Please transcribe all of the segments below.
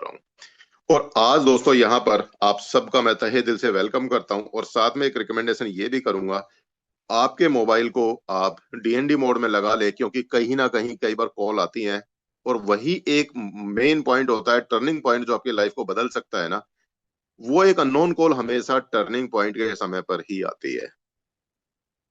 रहा हूँ। और आज दोस्तों यहाँ पर आप सबका मैं तहे दिल से वेलकम करता हूँ और साथ में एक रिकमेंडेशन ये भी करूंगा, आपके मोबाइल को आप डीएनडी मोड में लगा ले, क्योंकि कहीं ना कहीं कई बार कॉल आती हैं और वही एक मेन पॉइंट होता है, टर्निंग पॉइंट जो आपकी लाइफ को बदल सकता है ना। वो एक अननोन कॉल हमेशा टर्निंग पॉइंट के समय पर ही आती है।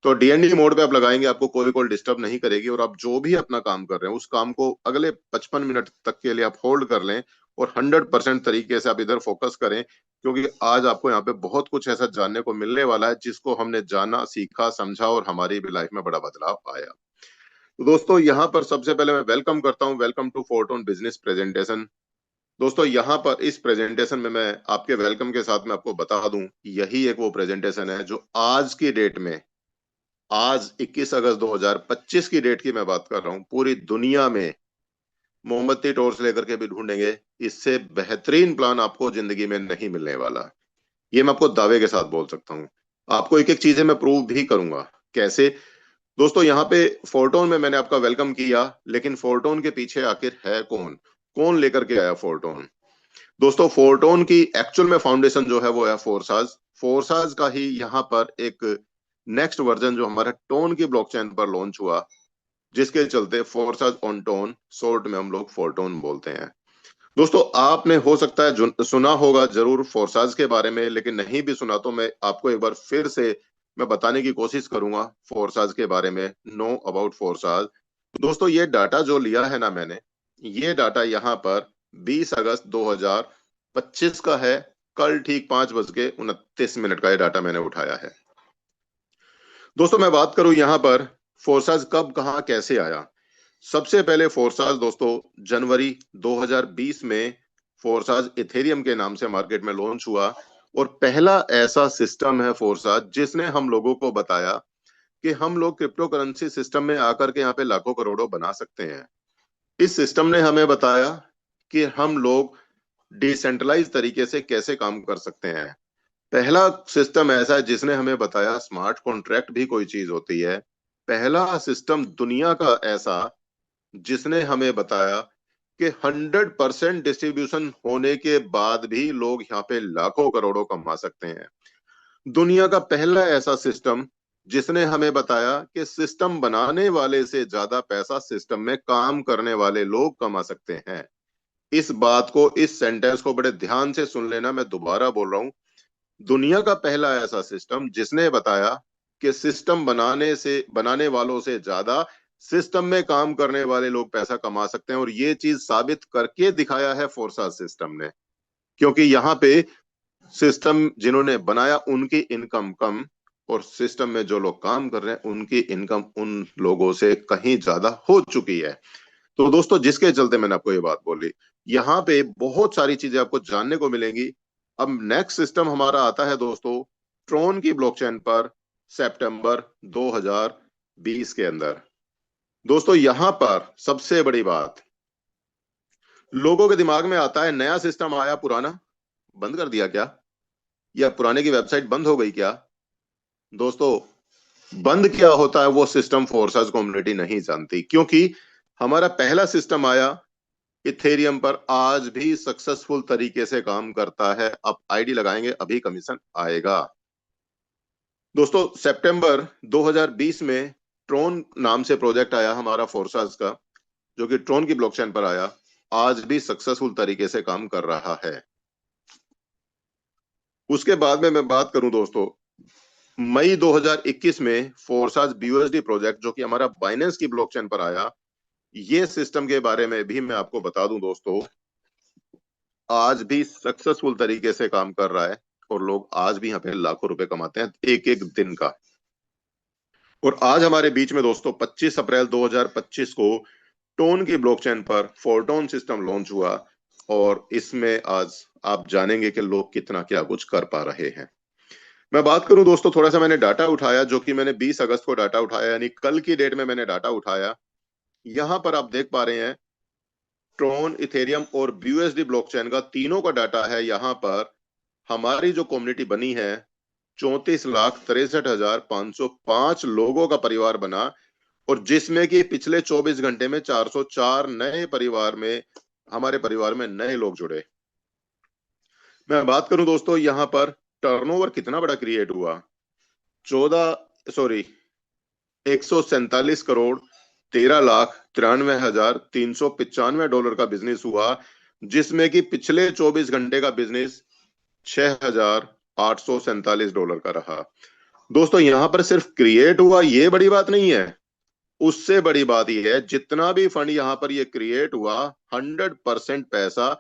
तो डीएनडी मोड पे आप लगाएंगे, आपको कोई कॉल डिस्टर्ब नहीं करेगी और आप जो भी अपना काम कर रहे हैं उस काम को अगले 55 मिनट तक के लिए आप होल्ड कर लें और 100% तरीके से आप इधर फोकस करें, क्योंकि आज आपको यहाँ पे बहुत कुछ ऐसा जानने को मिलने वाला है जिसको हमने जाना, सीखा, समझा और हमारी भी लाइफ में बड़ा बदलाव आया। तो दोस्तों यहाँ पर सबसे पहले मैं वेलकम करता हूँ, वेलकम टू फोर्टोन बिजनेस प्रेजेंटेशन। दोस्तों यहाँ पर इस प्रेजेंटेशन में मैं आपके वेलकम के साथ में आपको बता दूं, यही एक वो प्रेजेंटेशन है जो आज की डेट में, आज 21 अगस्त 2025 की डेट की मैं बात कर रहा हूं, पूरी दुनिया में मोमबत्ती टॉर्च लेकर के भी ढूंढेंगे, इससे बेहतरीन प्लान आपको जिंदगी में नहीं मिलने वाला। ये मैं आपको दावे के साथ बोल सकता हूँ। आपको एक एक चीजें मैं प्रूव भी करूंगा। कैसे? दोस्तों यहाँ पे फोर्टोन में मैंने आपका वेलकम किया, लेकिन फोर्टोन के पीछे आखिर है कौन, कौन लेकर के आया फोर्टोन? दोस्तों फोर्टोन की एक्चुअल में फाउंडेशन जो है वो है फोर्साज। फोर्साज का ही यहाँ पर एक नेक्स्ट वर्जन जो हमारा टोन की ब्लॉकचेन पर लॉन्च हुआ, जिसके चलते फोर्साज ऑन टोन, शॉर्ट में हम लोग फोर्टोन बोलते हैं। दोस्तों आपने हो सकता है सुना होगा जरूर फोर्साज के बारे में, लेकिन नहीं भी सुना तो मैं आपको एक बार फिर से मैं बताने की कोशिश करूंगा फोर्साज के बारे में, नो अबाउट फोर्साज। दोस्तों ये डाटा जो लिया है ना मैंने, ये डाटा यहाँ पर 20 अगस्त 2025 का है। कल ठीक 5:29 का ये डाटा मैंने उठाया है। दोस्तों मैं बात करूं यहाँ पर फोर्साज कब, कहां, कैसे आया। सबसे पहले फोर्साज दोस्तों जनवरी 2020 में फोर्साज इथेरियम के नाम से मार्केट में लॉन्च हुआ और पहला ऐसा सिस्टम है फोर्साज जिसने हम लोगों को बताया कि हम लोग क्रिप्टो करेंसी सिस्टम में आकर के यहाँ पे लाखों करोड़ों बना सकते हैं। इस सिस्टम ने हमें बताया कि हम लोग डिसेंट्रलाइज तरीके से कैसे काम कर सकते हैं। पहला सिस्टम ऐसा है जिसने हमें बताया स्मार्ट कॉन्ट्रैक्ट भी कोई चीज होती है। पहला सिस्टम दुनिया का ऐसा जिसने हमें बताया कि 100% डिस्ट्रीब्यूशन होने के बाद भी लोग यहाँ पे लाखों करोड़ों कमा सकते हैं। दुनिया का पहला ऐसा सिस्टम जिसने हमें बताया कि सिस्टम बनाने वाले से ज्यादा पैसा सिस्टम में काम करने वाले लोग कमा सकते हैं। इस बात को, इस सेंटेंस को बड़े ध्यान से सुन लेना, मैं दोबारा बोल रहा हूं। दुनिया का पहला ऐसा सिस्टम जिसने बताया कि सिस्टम बनाने वालों से ज्यादा सिस्टम में काम करने वाले लोग पैसा कमा सकते हैं, और ये चीज साबित करके दिखाया है फोर्सा सिस्टम ने। क्योंकि यहाँ पे सिस्टम जिन्होंने बनाया उनकी इनकम कम, और सिस्टम में जो लोग काम कर रहे हैं उनकी इनकम उन लोगों से कहीं ज्यादा हो चुकी है। तो दोस्तों जिसके चलते मैंने आपको ये बात बोली, यहाँ पे बहुत सारी चीजें आपको जानने को मिलेंगी। अब नेक्स्ट सिस्टम हमारा आता है दोस्तों ट्रोन की ब्लॉकचेन पर सितंबर 2020 के अंदर। दोस्तों यहां पर सबसे बड़ी बात, लोगों के दिमाग में आता है नया सिस्टम आया, पुराना बंद कर दिया क्या, या पुराने की वेबसाइट बंद हो गई क्या? दोस्तों बंद क्या होता है वो सिस्टम फोर्सेस कम्युनिटी नहीं जानती, क्योंकि हमारा पहला सिस्टम आया इथेरियम पर, आज भी सक्सेसफुल तरीके से काम करता है। आप आईडी लगाएंगे अभी कमीशन आएगा। दोस्तों सितंबर 2020 में ट्रोन नाम से प्रोजेक्ट आया हमारा फोर्साज का, जो कि ट्रोन की ब्लॉकचेन पर आया, आज भी सक्सेसफुल तरीके से काम कर रहा है। उसके बाद में मैं बात करूं दोस्तों, मई 2021 में फोर्साज बीयूएसडी प्रोजेक्ट जो कि हमारा बाइनेंस की ब्लॉकचेन पर आया, ये सिस्टम के बारे में भी मैं आपको बता दूं दोस्तों, आज भी सक्सेसफुल तरीके से काम कर रहा है और लोग आज भी यहाँ पे लाखों रुपए कमाते हैं एक एक दिन का। और आज हमारे बीच में दोस्तों 25 अप्रैल 2025 को टोन की ब्लॉकचेन पर फोर्टोन सिस्टम लॉन्च हुआ, और इसमें आज आप जानेंगे कि लोग कितना क्या कुछ कर पा रहे हैं। मैं बात करूं दोस्तों, थोड़ा सा मैंने डाटा उठाया, जो कि मैंने 20 अगस्त को डाटा उठाया, यानी कल की डेट में मैंने डाटा उठाया। यहां पर आप देख पा रहे हैं ट्रोन, इथेरियम और बीयूएसडी ब्लॉकचेन का तीनों का डाटा है। यहाँ पर हमारी जो कम्युनिटी बनी है 34,63,505 लोगों का परिवार बना, और जिसमें कि पिछले 24 घंटे में 404 नए परिवार में, हमारे परिवार में नए लोग जुड़े। मैं बात करूं दोस्तों, यहाँ पर टर्नओवर कितना बड़ा क्रिएट हुआ। 147 करोड़ 13,93,395 डॉलर का बिजनेस हुआ, जिसमें कि पिछले 24 घंटे का बिजनेस $6,847 का रहा। दोस्तों यहां पर सिर्फ क्रिएट हुआ ये बड़ी बात नहीं है, उससे बड़ी बात यह है जितना भी फंड यहां पर ये क्रिएट हुआ 100% पैसा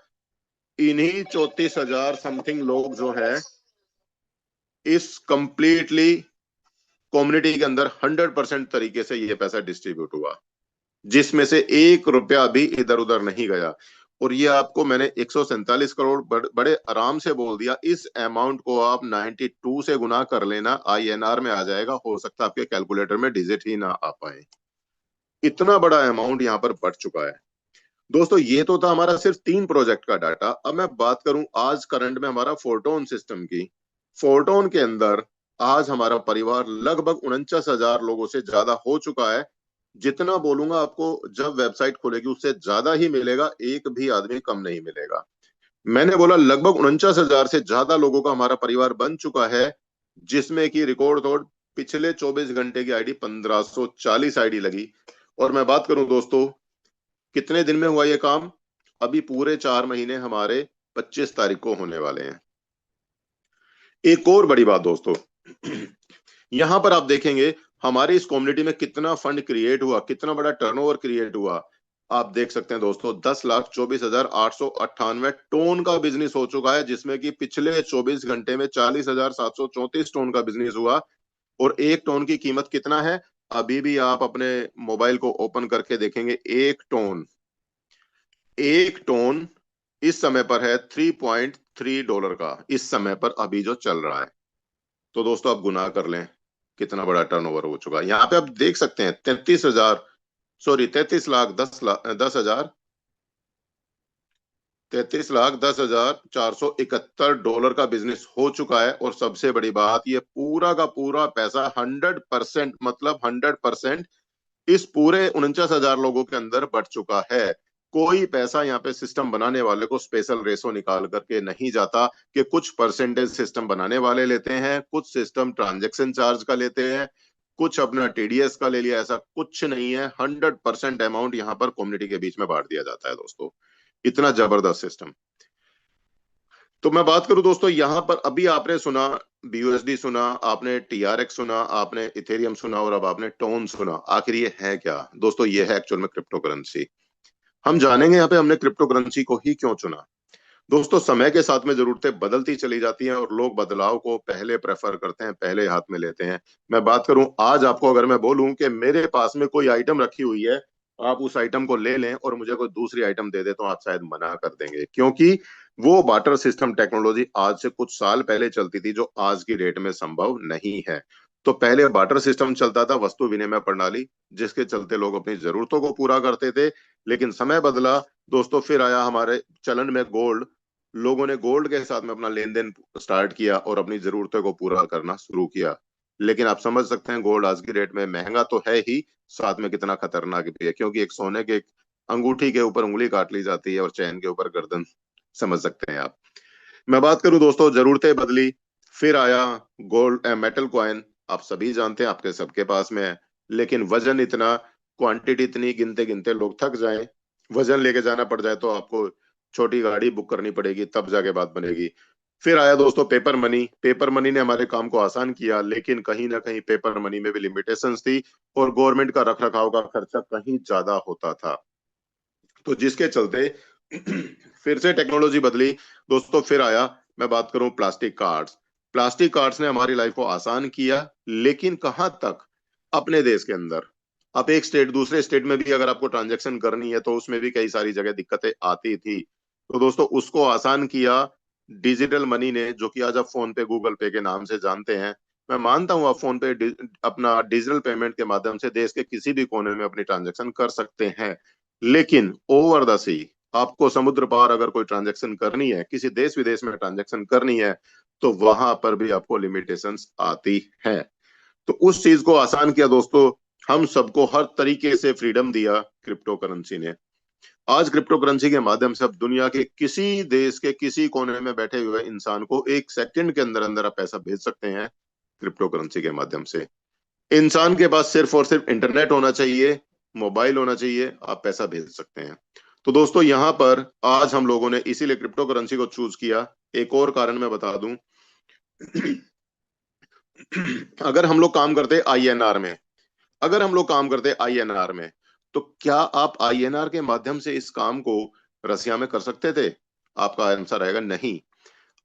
इन्हीं 34,000 समथिंग लोग जो है इस कंप्लीटली कम्युनिटी के अंदर 100% तरीके से ये पैसा डिस्ट्रीब्यूट हुआ, जिसमें से 1 रुपया भी इधर उधर नहीं गया। और ये आपको मैंने 147 करोड़ बड़े आराम से बोल दिया। इस अमाउंट को आप 92 से गुना कर लेना, INR में आ जाएगा। हो सकता है आपके कैलकुलेटर में डिजिट ही ना आ पाए, इतना बड़ा अमाउंट यहाँ पर बढ़ चुका है। दोस्तों ये तो था हमारा सिर्फ 3 प्रोजेक्ट का डाटा। अब मैं बात करूं आज करंट में हमारा फोर्टोन सिस्टम की। फोर्टोन के अंदर आज हमारा परिवार लगभग 49,000 लोगों से ज्यादा हो चुका है। जितना बोलूंगा आपको जब वेबसाइट खुलेगी उससे ज्यादा ही मिलेगा, एक भी आदमी कम नहीं मिलेगा। मैंने बोला लगभग 49,000 से ज्यादा लोगों का हमारा परिवार बन चुका है, जिसमें कि रिकॉर्ड तोड़ पिछले 24 घंटे की आईडी 1540 आईडी लगी। और मैं बात करूं दोस्तों कितने दिन में हुआ ये काम, अभी पूरे 4 महीने हमारे 25 तारीख को होने वाले हैं। एक और बड़ी बात दोस्तों, यहां पर आप देखेंगे हमारी इस कम्युनिटी में कितना फंड क्रिएट हुआ, कितना बड़ा टर्नओवर क्रिएट हुआ। आप देख सकते हैं दोस्तों 10,24,898 टोन का बिजनेस हो चुका है, जिसमें कि पिछले 24 घंटे में 40,734 टोन का बिजनेस हुआ। और एक टोन की कीमत कितना है, अभी भी आप अपने मोबाइल को ओपन करके देखेंगे, एक टोन इस समय पर है $3.3 का, इस समय पर अभी जो चल रहा है। तो दोस्तों आप गुना कर लें कितना बड़ा टर्नओवर हो चुका है। यहाँ पे आप देख सकते हैं 33,10,471 का बिजनेस हो चुका है। और सबसे बड़ी बात, ये पूरा का पूरा पैसा 100%, मतलब 100% इस पूरे 49,000 लोगों के अंदर बढ़ चुका है। कोई पैसा यहाँ पे सिस्टम बनाने वाले को स्पेशल रेशो निकाल करके नहीं जाता कि कुछ परसेंटेज सिस्टम बनाने वाले लेते हैं, कुछ सिस्टम ट्रांजैक्शन चार्ज का लेते हैं, कुछ अपना TDS का ले लिया, ऐसा कुछ नहीं है। 100% अमाउंट यहाँ पर कम्युनिटी के बीच में बांट दिया जाता है दोस्तों। इतना जबरदस्त सिस्टम। तो मैं बात करूं दोस्तों, यहां पर अभी आपने सुना BUSD सुना, आपने TRX सुना, आपने इथेरियम सुना और अब आपने टोन सुना। आखिर ये है क्या दोस्तों, ये है एक्चुअल में क्रिप्टो करेंसी। हम जानेंगे यहाँ पे हमने क्रिप्टो करेंसी को ही क्यों चुना। दोस्तों समय के साथ में जरूरतें बदलती चली जाती हैं और लोग बदलाव को पहले प्रेफर करते हैं, पहले हाथ में लेते हैं। मैं बात करूं आज आपको, अगर मैं बोलूं कि मेरे पास में कोई आइटम रखी हुई है, आप उस आइटम को ले लें और मुझे कोई दूसरी आइटम दे दे, तो आप शायद मना कर देंगे, क्योंकि वो बाटर सिस्टम टेक्नोलॉजी आज से कुछ साल पहले चलती थी, जो आज की डेट में संभव नहीं है। तो पहले बाटर सिस्टम चलता था, वस्तु विनिमय प्रणाली, जिसके चलते लोग अपनी जरूरतों को पूरा करते थे। लेकिन समय बदला दोस्तों, फिर आया हमारे चलन में गोल्ड। लोगों ने गोल्ड के साथ में अपना लेन देन स्टार्ट किया और अपनी जरूरतों को पूरा करना शुरू किया। लेकिन आप समझ सकते हैं गोल्ड आज की डेट में महंगा तो है ही, साथ में कितना खतरनाक भी है, क्योंकि एक सोने के अंगूठी के ऊपर उंगली काट ली जाती है और चैन के ऊपर गर्दन। समझ सकते हैं आप। मैं बात करूं दोस्तों, जरूरतें बदली, फिर आया गोल्ड मेटल कॉइन। आप सभी जानते हैं, आपके सबके पास में है, लेकिन वजन इतना, क्वांटिटी इतनी, गिनते गिनते लोग थक जाएं। वजन लेके जाना पड़ जाए तो आपको छोटी गाड़ी बुक करनी पड़ेगी, तब जाके बात बनेगी। फिर आया दोस्तों पेपर मनी। पेपर मनी ने हमारे काम को आसान किया, लेकिन कहीं ना कहीं पेपर मनी में भी लिमिटेशंस थी और गवर्नमेंट का रखरखाव का खर्चा कहीं ज्यादा होता था। तो जिसके चलते फिर से टेक्नोलॉजी बदली दोस्तों। फिर आया, मैं बात करूं प्लास्टिक कार्ड्स। प्लास्टिक कार्ड्स ने हमारी लाइफ को आसान किया, लेकिन कहां तक, अपने देश के अंदर। अब एक स्टेट दूसरे स्टेट में भी अगर आपको ट्रांजैक्शन करनी है तो उसमें भी कई सारी जगह दिक्कतें आती थी। तो दोस्तों उसको आसान किया डिजिटल मनी ने, जो कि आज आप फोन पे, गूगल पे के नाम से जानते हैं। मैं मानता हूं आप फोन पे अपना डिजिटल पेमेंट के माध्यम से देश के किसी भी कोने में अपनी ट्रांजैक्शन कर सकते हैं। लेकिन ओवर द सी, आपको समुद्र पार अगर कोई ट्रांजैक्शन करनी है, किसी देश विदेश में ट्रांजैक्शन करनी है, तो वहां पर भी आपको लिमिटेशंस आती है। तो उस चीज को आसान किया दोस्तों, हम सबको हर तरीके से फ्रीडम दिया क्रिप्टो करेंसी ने। आज क्रिप्टो करेंसी के माध्यम से अब दुनिया के किसी देश के किसी कोने में बैठे हुए इंसान को 1 सेकंड के अंदर अंदर आप पैसा भेज सकते हैं क्रिप्टो करेंसी के माध्यम से। इंसान के पास सिर्फ और सिर्फ इंटरनेट होना चाहिए, मोबाइल होना चाहिए, आप पैसा भेज सकते हैं। तो दोस्तों यहाँ पर आज हम लोगों ने इसीलिए क्रिप्टो करेंसी को चूज किया। एक और कारण मैं बता दूं, अगर हम लोग काम करते आईएनआर में, अगर हम लोग काम करते आईएनआर में, तो क्या आप आईएनआर के माध्यम से इस काम को रसिया में कर सकते थे? आपका आंसर आएगा नहीं।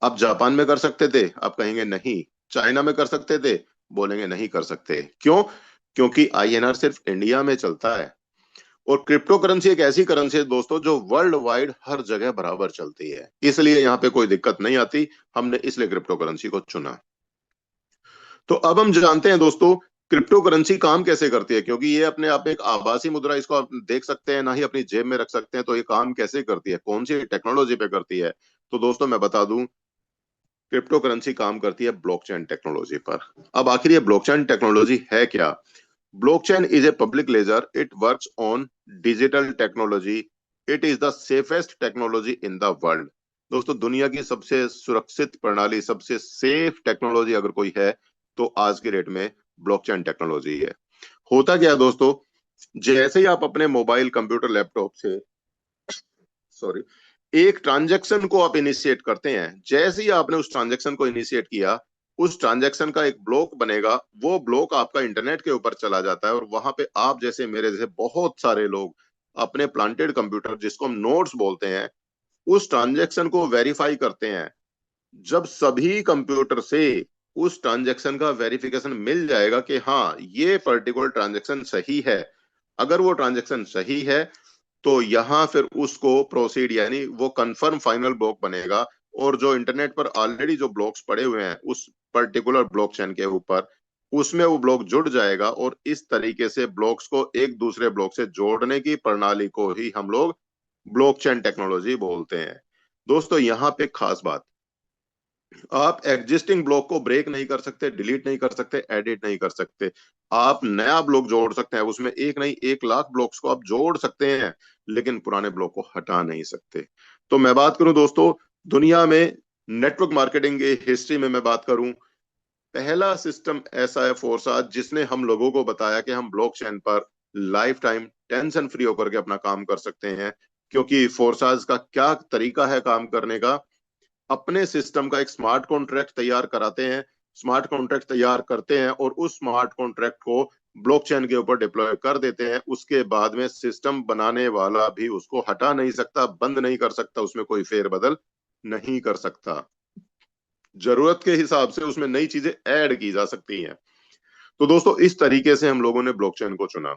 आप जापान में कर सकते थे? आप कहेंगे नहीं। चाइना में कर सकते थे? बोलेंगे नहीं कर सकते। क्यों? क्योंकि आईएनआर सिर्फ इंडिया में चलता है। और क्रिप्टो करेंसी एक ऐसी करेंसी है दोस्तों जो वर्ल्ड वाइड हर जगह बराबर चलती है, इसलिए यहाँ पे कोई दिक्कत नहीं आती। हमने इसलिए क्रिप्टो करेंसी को चुना। तो अब हम जानते हैं दोस्तों क्रिप्टो करेंसी काम कैसे करती है, क्योंकि ये अपने आप में एक आभासी मुद्रा, इसको आप देख सकते हैं ना ही अपनी जेब में रख सकते हैं। तो ये काम कैसे करती है, कौन सी टेक्नोलॉजी पे करती है? तो दोस्तों मैं बता दूं, क्रिप्टो करेंसी काम करती है ब्लॉकचेन टेक्नोलॉजी पर। अब आखिर ये ब्लॉकचेन टेक्नोलॉजी है क्या? Blockchain is a public ledger, it works on digital technology, it is the safest technology in the world. दोस्तों दुनिया की सबसे सुरक्षित प्रणाली, सबसे सेफ टेक्नोलॉजी अगर कोई है तो आज के डेट में ब्लॉकचेन टेक्नोलॉजी है। होता क्या है दोस्तों, जैसे ही आप अपने मोबाइल, कंप्यूटर, लैपटॉप से, सॉरी, एक ट्रांजैक्शन को आप इनिशिएट करते हैं, जैसे ही आपने उस ट्रांजैक्शन को इनिशिएट किया, उस ट्रांजैक्शन का एक ब्लॉक बनेगा। वो ब्लॉक आपका इंटरनेट के ऊपर चला जाता है और वहां पे आप जैसे, मेरे जैसे बहुत सारे लोग अपने प्लांटेड कंप्यूटर, जिसको हम नोड्स बोलते हैं, उस ट्रांजैक्शन को वेरीफाई करते हैं। जब सभी कंप्यूटर से उस ट्रांजैक्शन का वेरिफिकेशन मिल जाएगा कि हाँ ये पर्टिकुलर ट्रांजैक्शन सही है, अगर वो ट्रांजैक्शन सही है, तो यहां फिर उसको प्रोसीड, यानी वो कंफर्म फाइनल ब्लॉक बनेगा। और जो इंटरनेट पर ऑलरेडी जो ब्लॉक्स पड़े हुए हैं उस पर्टिकुलर ब्लॉकचेन के ऊपर, उसमें वो ब्लॉक जुड़ जाएगा और इस तरीके से ब्लॉक्स को एक दूसरे ब्लॉक से जोड़ने की प्रणाली को ही हम लोग ब्लॉकचेन टेक्नोलॉजी बोलते हैं। दोस्तों यहाँ पे खास बात, आप एग्जिस्टिंग ब्लॉक को ब्रेक नहीं कर सकते, डिलीट नहीं कर सकते, एडिट नहीं कर सकते। आप नया ब्लॉक जोड़ सकते हैं, उसमें एक नहीं 1 लाख ब्लॉक्स को आप जोड़ सकते हैं, लेकिन पुराने ब्लॉक को हटा नहीं सकते। तो मैं बात करूं दोस्तों, दुनिया में नेटवर्क मार्केटिंग की हिस्ट्री में मैं बात करूं, पहला सिस्टम ऐसा है फोरसाज, जिसने हम लोगों को बताया कि हम ब्लॉकचेन पर लाइफ टाइम टेंशन फ्री होकर के अपना काम कर सकते हैं। क्योंकि फोरसाज का क्या तरीका है काम करने का, अपने सिस्टम का एक स्मार्ट कॉन्ट्रैक्ट तैयार कराते हैं, स्मार्ट कॉन्ट्रैक्ट तैयार करते हैं और उस स्मार्ट कॉन्ट्रैक्ट को ब्लॉकचेन के ऊपर डिप्लॉय कर देते हैं। उसके बाद में सिस्टम बनाने वाला भी उसको हटा नहीं सकता, बंद नहीं कर सकता, उसमें कोई फेरबदल नहीं कर सकता। जरूरत के हिसाब से उसमें नई चीजें ऐड की जा सकती हैं। तो दोस्तों इस तरीके से हम लोगों ने ब्लॉकचेन को चुना।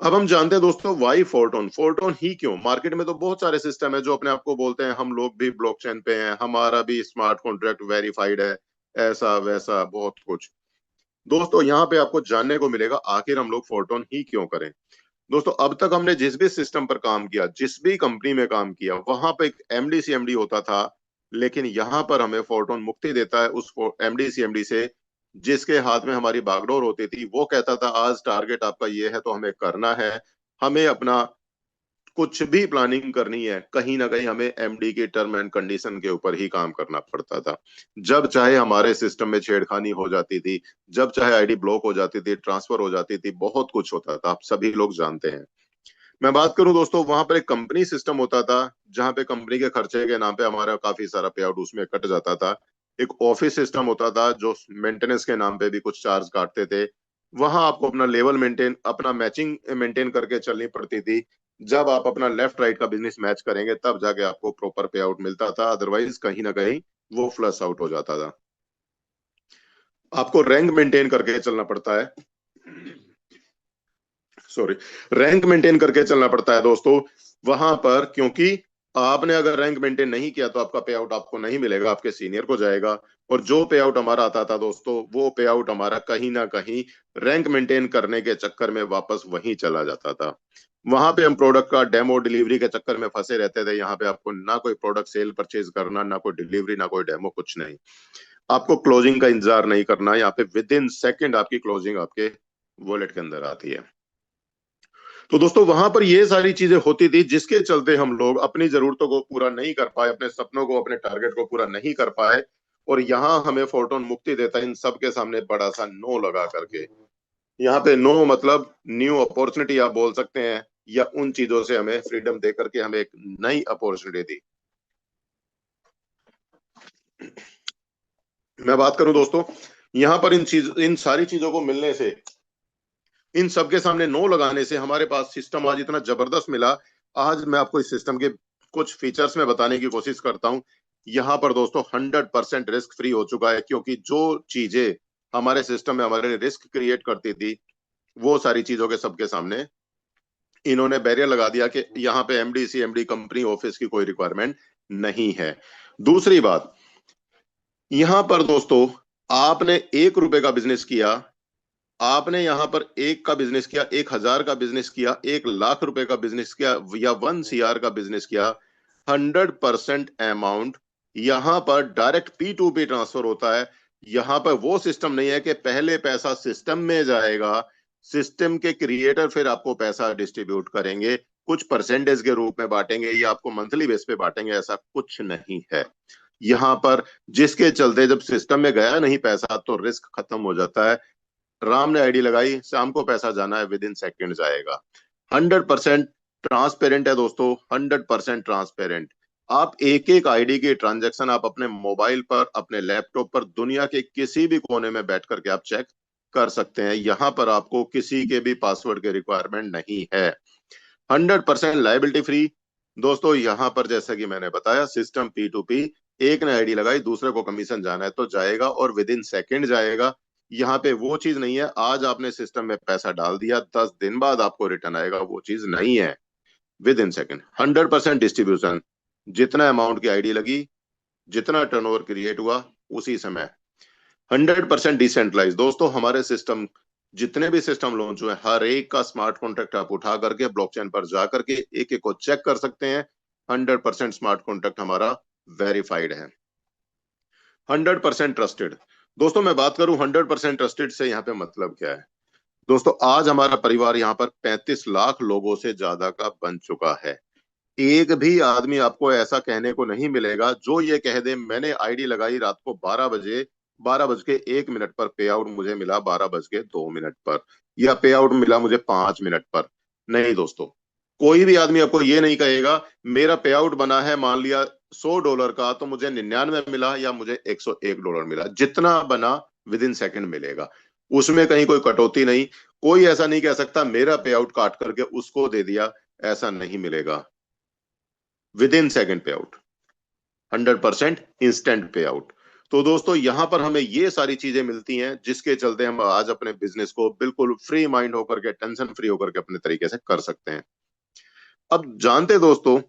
अब हम जानते हैं दोस्तों वाई फोर्टोन, फोर्टोन ही क्यों? मार्केट में तो बहुत सारे सिस्टम है जो अपने आप को बोलते हैं हम लोग भी ब्लॉकचेन पे हैं, हमारा भी स्मार्ट कॉन्ट्रैक्ट वेरीफाइड है, ऐसा वैसा बहुत कुछ। दोस्तों यहाँ पे आपको जानने को मिलेगा आखिर हम लोग फोर्टोन ही क्यों करें। दोस्तों अब तक हमने जिस भी सिस्टम पर काम किया, जिस भी कंपनी में काम किया, वहां पे एक एमडी सीएमडी होता था, लेकिन यहाँ पर हमें फोर्टोन मुक्ति देता है उस एमडी सीएमडी से, जिसके हाथ में हमारी बागडोर होती थी। वो कहता था आज टारगेट आपका ये है तो हमें करना है, हमें अपना कुछ भी प्लानिंग करनी है, कहीं ना कहीं हमें एमडी के टर्म एंड कंडीशन के ऊपर ही काम करना पड़ता था। जब चाहे हमारे सिस्टम में छेड़खानी हो जाती थी, जब चाहे आईडी ब्लॉक हो जाती थी, ट्रांसफर हो जाती थी, बहुत कुछ होता था, आप सभी लोग जानते हैं। मैं बात करूं दोस्तों, वहां पर एक कंपनी सिस्टम होता था, जहां पे कंपनी के खर्चे के नाम पे हमारा काफी सारा पे आउट उसमें कट जाता था। एक ऑफिस सिस्टम होता था जो मेंटेनेंस के नाम पे भी कुछ चार्ज काटते थे। वहां आपको अपना लेवल मेंटेन, अपना मैचिंग मेंटेन करके चलनी पड़ती थी। जब आप अपना लेफ्ट राइट का बिजनेस मैच करेंगे तब जाके आपको प्रॉपर पे आउट मिलता था, अदरवाइज कहीं ना कहीं वो फ्लश आउट हो जाता था। आपको रैंक मेंटेन करके चलना पड़ता है, सॉरी, रैंक मेंटेन करके चलना पड़ता है दोस्तों वहां पर, क्योंकि आपने अगर रैंक मेंटेन नहीं किया तो आपका पे आउट आपको नहीं मिलेगा, आपके सीनियर को जाएगा। और जो पे आउट हमारा आता था दोस्तों, वो पे आउट हमारा कहीं ना कहीं रैंक मेंटेन करने के चक्कर में वापस वहीं चला जाता था। वहां पे हम प्रोडक्ट का डेमो डिलीवरी के चक्कर में फंसे रहते थे। यहाँ पे आपको ना कोई प्रोडक्ट सेल परचेज करना, ना कोई डिलीवरी, ना कोई डेमो, कुछ नहीं। आपको क्लोजिंग का इंतजार नहीं करना, यहाँ पे विद इन सेकेंड आपकी क्लोजिंग आपके वॉलेट के अंदर आती है। तो दोस्तों वहां पर ये सारी चीजें होती थी जिसके चलते हम लोग अपनी जरूरतों को पूरा नहीं कर पाए, अपने सपनों को, अपने टारगेट को पूरा नहीं कर पाए। और यहाँ हमें फोरटोन मुक्ति देता है इन सब के सामने बड़ा सा नो लगा करके। यहाँ पे नो मतलब न्यू अपॉर्चुनिटी आप बोल सकते हैं, या उन चीजों से हमें फ्रीडम दे करके हमें एक नई अपॉर्चुनिटी दी। मैं बात करूं दोस्तों, यहाँ पर इन सारी चीजों को मिलने से, इन सब के सामने नो लगाने से हमारे पास सिस्टम आज इतना जबरदस्त मिला। आज मैं आपको इस सिस्टम के कुछ फीचर्स में बताने की कोशिश करता हूं। यहाँ पर दोस्तों 100% रिस्क फ्री हो चुका है, क्योंकि जो चीजें हमारे सिस्टम में हमारे रिस्क क्रिएट करती थी, वो सारी चीजों के सबके सामने इन्होंने बैरियर लगा दिया कि यहाँ पे एमडी सीएमडी कंपनी ऑफिस की कोई रिक्वायरमेंट नहीं है। दूसरी बात, यहाँ पर दोस्तों आपने 1 रुपए का बिजनेस किया, आपने यहां पर 1 का बिजनेस किया, 1,000 का बिजनेस किया, 1 लाख रुपए का बिजनेस किया, या 1 CR का बिजनेस किया, 100% अमाउंट यहां पर डायरेक्ट P2P ट्रांसफर होता है। यहां पर वो सिस्टम नहीं है कि पहले पैसा सिस्टम में जाएगा, सिस्टम के क्रिएटर फिर आपको पैसा डिस्ट्रीब्यूट करेंगे, कुछ परसेंटेज के रूप में बांटेंगे या आपको मंथली बेस पे बांटेंगे, ऐसा कुछ नहीं है यहां पर। जिसके चलते जब सिस्टम में गया नहीं पैसा तो रिस्क खत्म हो जाता है। राम ने आईडी लगाई, शाम को पैसा जाना है, विद इन सेकेंड जाएगा। 100% ट्रांसपेरेंट है दोस्तों, 100% ट्रांसपेरेंट। आप एक एक आईडी की ट्रांजैक्शन आप अपने मोबाइल पर, अपने लैपटॉप पर, दुनिया के किसी भी कोने में बैठ करके आप चेक कर सकते हैं। यहां पर आपको किसी के भी पासवर्ड की रिक्वायरमेंट नहीं है। 100% लाइबिलिटी फ्री दोस्तों। यहां पर जैसा कि मैंने बताया, सिस्टम P2P, एक ने आईडी लगाई, दूसरे को कमीशन जाना है तो जाएगा, और विद इन सेकेंड जाएगा। यहाँ पे वो चीज नहीं है आज आपने सिस्टम में पैसा डाल दिया 10 दिन बाद आपको रिटर्न आएगा, वो चीज नहीं है। विद इन सेकेंड 100% डिस्ट्रीब्यूशन, जितना अमाउंट की आईडी लगी, जितना टर्नओवर क्रिएट हुआ, उसी समय। 100% डिसेंट्रलाइज दोस्तों। हमारे सिस्टम, जितने भी सिस्टम लॉन्च हुए, हर एक का स्मार्ट कॉन्ट्रैक्ट आप उठा करके ब्लॉकचेन पर जा करके एक एक को चेक कर सकते हैं। 100% स्मार्ट कॉन्ट्रैक्ट हमारा वेरीफाइड है, 100% ट्रस्टेड। दोस्तों मैं बात करूं 100% ट्रस्टेड से यहाँ पे मतलब क्या है। दोस्तों आज हमारा परिवार यहाँ पर 35 लाख लोगों से ज्यादा का बन चुका है। एक भी आदमी आपको ऐसा कहने को नहीं मिलेगा जो ये कह दे मैंने आईडी लगाई रात को 12 बजे, 12 बज के 1 मिनट पर पे आउट मुझे मिला 12 बज के 2 मिनट पर, या पे आउट मिला मुझे 5 मिनट पर। नहीं दोस्तों, कोई भी आदमी आपको ये नहीं कहेगा मेरा पे आउट बना है मान लिया $100 का, तो मुझे 99 मिला या मुझे $101 मिला। जितना बना विद इन सेकेंड मिलेगा, उसमें कहीं कोई कटौती नहीं। कोई ऐसा नहीं कह सकता मेरा पे आउट काट करके उसको दे दिया, ऐसा नहीं मिलेगा। विद इन सेकेंड पे आउट, 100% इंस्टेंट पे आउट। तो दोस्तों यहां पर हमें ये सारी चीजें मिलती हैं जिसके चलते हम आज अपने बिजनेस को बिल्कुल फ्री माइंड होकर के, टेंशन फ्री होकर के अपने तरीके से कर सकते हैं। अब जानते दोस्तों,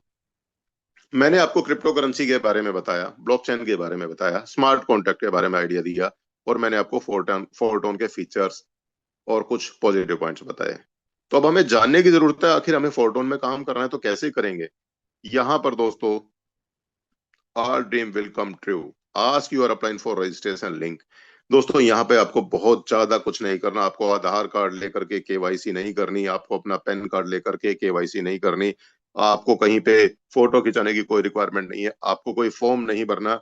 मैंने आपको क्रिप्टो करेंसी के बारे में बताया, ब्लॉकचेन के बारे में बताया, स्मार्ट कॉन्ट्रैक्ट के बारे में आइडिया दिया, और मैंने आपको फोरटोन के फीचर्स और कुछ पॉजिटिव पॉइंट्स बताए। तो अब हमें जानने की जरूरत है आखिर हमें फोरटोन में काम करना है तो कैसे करेंगे। यहां पर दोस्तों Our dream will come true. Ask you are applying for registration link. दोस्तों यहाँ पे आपको बहुत ज्यादा कुछ नहीं करना। आपको आधार कार्ड लेकर के केवाईसी नहीं करनी, आपको अपना पैन कार्ड लेकर के केवाईसी नहीं करनी, आपको कहीं पे फोटो खिंचाने की कोई रिक्वायरमेंट नहीं है, आपको कोई फॉर्म नहीं भरना।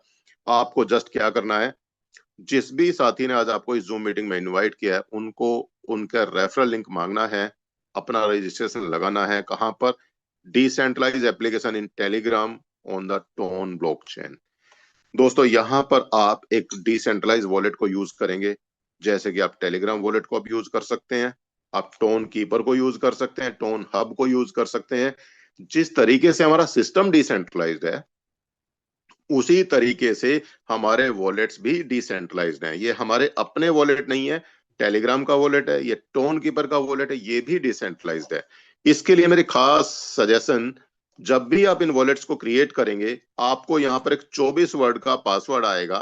आपको जस्ट क्या करना है, जिस भी साथी ने आज आपको इस जूम मीटिंग में इनवाइट किया है उनको उनका रेफरल लिंक मांगना है, अपना रजिस्ट्रेशन लगाना है। कहां पर? Decentralize application in Telegram on the TON blockchain. दोस्तों यहां पर आप एक डिसेंट्रलाइज वॉलेट को यूज करेंगे, जैसे कि आप टेलीग्राम वॉलेट को आप यूज कर सकते हैं, आप टोन कीपर को यूज कर सकते हैं, टोन हब को यूज कर सकते हैं। जिस तरीके से हमारा सिस्टम डिसेंट्रलाइज्ड है उसी तरीके से हमारे वॉलेट्स भी डिसेंट्रलाइज्ड हैं। ये हमारे अपने वॉलेट नहीं है, टेलीग्राम का वॉलेट है, ये टोन कीपर का वॉलेट है, ये भी डिसेंट्रलाइज्ड है। इसके लिए मेरी खास सजेशन, जब भी आप इन वॉलेट्स को क्रिएट करेंगे आपको यहाँ पर एक 24 वर्ड का पासवर्ड आएगा।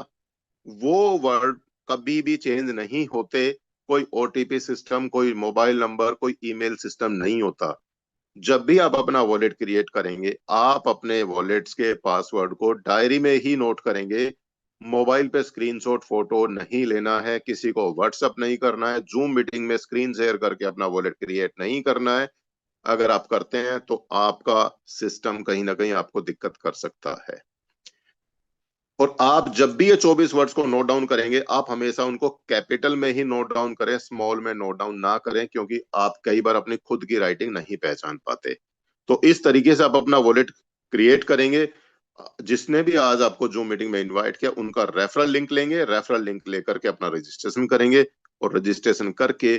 वो वर्ड कभी भी चेंज नहीं होते। कोई ओटीपी सिस्टम, कोई मोबाइल नंबर, कोई ईमेल सिस्टम नहीं होता। जब भी आप अपना वॉलेट क्रिएट करेंगे आप अपने वॉलेट्स के पासवर्ड को डायरी में ही नोट करेंगे। मोबाइल पे स्क्रीनशॉट फोटो नहीं लेना है, किसी को व्हाट्सएप नहीं करना है, जूम मीटिंग में स्क्रीन शेयर करके अपना वॉलेट क्रिएट नहीं करना है। अगर आप करते हैं तो आपका सिस्टम कहीं ना कहीं आपको दिक्कत कर सकता है। और आप जब भी ये 24 वर्ड्स को नोट डाउन करेंगे, आप हमेशा उनको कैपिटल में ही नोट डाउन करें, स्मॉल में नोट डाउन ना करें, क्योंकि आप कई बार अपनी खुद की राइटिंग नहीं पहचान पाते। तो इस तरीके से आप अपना वॉलेट क्रिएट करेंगे। जिसने भी आज आपको जूम मीटिंग में इनवाइट किया, उनका रेफरल लिंक लेंगे, रेफरल लिंक लेकर के अपना रजिस्ट्रेशन करेंगे, और रजिस्ट्रेशन करके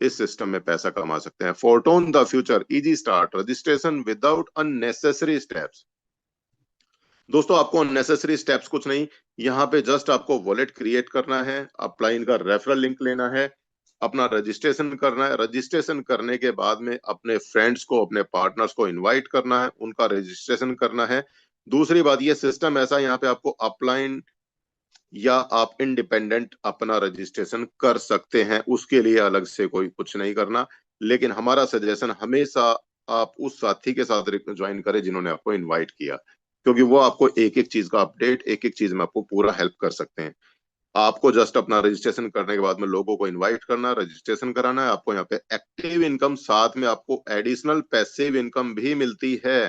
इस सिस्टम में पैसा कमा सकते हैं। Fortone the future, easy start, registration without unnecessary steps. दोस्तों आपको अननेसेसरी स्टेप्स कुछ नहीं, यहाँ पे जस्ट आपको वॉलेट क्रिएट करना है, अपलाइन का रेफरल लिंक लेना है, अपना रजिस्ट्रेशन करना है। रजिस्ट्रेशन करने के बाद में अपने फ्रेंड्स को, अपने पार्टनर्स को इनवाइट करना है, उनका रजिस्ट्रेशन करना है। दूसरी बात, ये सिस्टम ऐसा, यहाँ पे आपको अपलाइन या आप इंडिपेंडेंट अपना रजिस्ट्रेशन कर सकते हैं, उसके लिए अलग से कोई कुछ नहीं करना। लेकिन हमारा सजेशन हमेशा आप उस साथी के साथ ज्वाइन करें जिन्होंने आपको इनवाइट किया, क्योंकि वो आपको एक एक चीज का अपडेट, एक एक चीज में आपको पूरा हेल्प कर सकते हैं। आपको जस्ट अपना रजिस्ट्रेशन करने के बाद में लोगों को इनवाइट करना, रजिस्ट्रेशन कराना है। आपको यहाँ पे एक्टिव इनकम, साथ में आपको एडिशनल पैसिव इनकम भी मिलती है।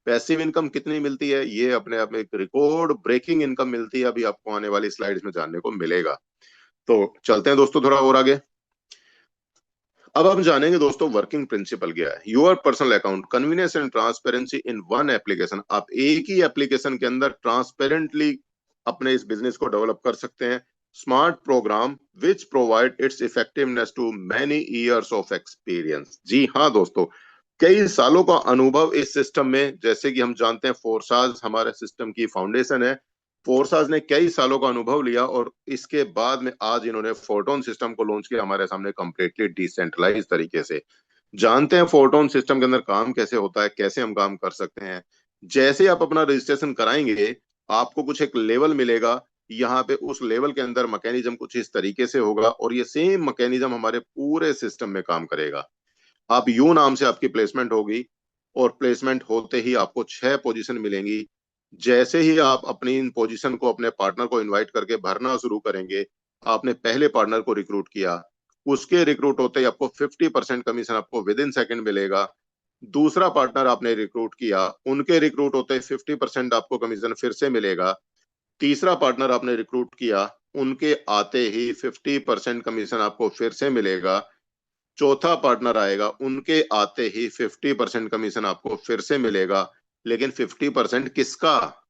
पैसिव इनकम कितनी मिलती है, ये अपने आप में एक रिकॉर्ड ब्रेकिंग इनकम मिलती है, अभी आपको आने वाली स्लाइड्स में जानने को मिलेगा। तो चलते हैं दोस्तों थोड़ा और आगे। अब हम जानेंगे दोस्तों वर्किंग प्रिंसिपल क्या है। Your personal account, convenience and transparency in one application. आप एक ही एप्लीकेशन के अंदर ट्रांसपेरेंटली अपने इस बिजनेस को डेवलप कर सकते हैं। Smart program which provide its effectiveness to many years of experience. जी हाँ दोस्तों, कई सालों का अनुभव इस सिस्टम में। जैसे कि हम जानते हैं फोरसाज हमारे सिस्टम की फाउंडेशन है। फोरसाज ने कई सालों का अनुभव लिया, और इसके बाद में आज इन्होंने फोरटोन सिस्टम को लॉन्च किया हमारे सामने कंप्लीटली डिसेंट्रलाइज तरीके से। जानते हैं फोरटोन सिस्टम के अंदर काम कैसे होता है, कैसे हम काम कर सकते हैं। जैसे आप अपना रजिस्ट्रेशन कराएंगे, आपको कुछ एक लेवल मिलेगा। यहाँ पे उस लेवल के अंदर मैकेनिज्म कुछ इस तरीके से होगा, और ये सेम मैकेनिज्म हमारे पूरे सिस्टम में काम करेगा। आप यू नाम से आपकी प्लेसमेंट होगी, और प्लेसमेंट होते ही आपको 6 पोजीशन मिलेंगी। जैसे ही आप अपनी इन पोजीशन को अपने पार्टनर को इनवाइट करके भरना शुरू करेंगे, आपने पहले पार्टनर को रिक्रूट किया, उसके रिक्रूट होते ही आपको 50% कमीशन आपको विद इन सेकेंड मिलेगा। दूसरा पार्टनर आपने रिक्रूट किया, उनके रिक्रूट होते ही 50% आपको कमीशन फिर से मिलेगा। तीसरा पार्टनर आपने रिक्रूट किया, उनके आते ही 50% कमीशन आपको फिर से मिलेगा। चौथा पार्टनर आएगा, उनके आते ही 50% कमीशन आपको फिर से मिलेगा। लेकिन 50% किसका?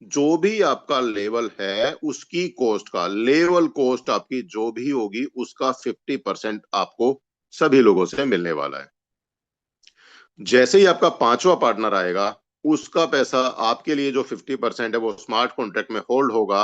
जो भी आपका लेवल है उसकी कॉस्ट का, लेवल कॉस्ट आपकी जो भी होगी उसका 50% आपको सभी लोगों से मिलने वाला है। जैसे ही आपका पांचवा पार्टनर आएगा, उसका पैसा आपके लिए जो 50% है वो स्मार्ट कॉन्ट्रैक्ट में होल्ड होगा।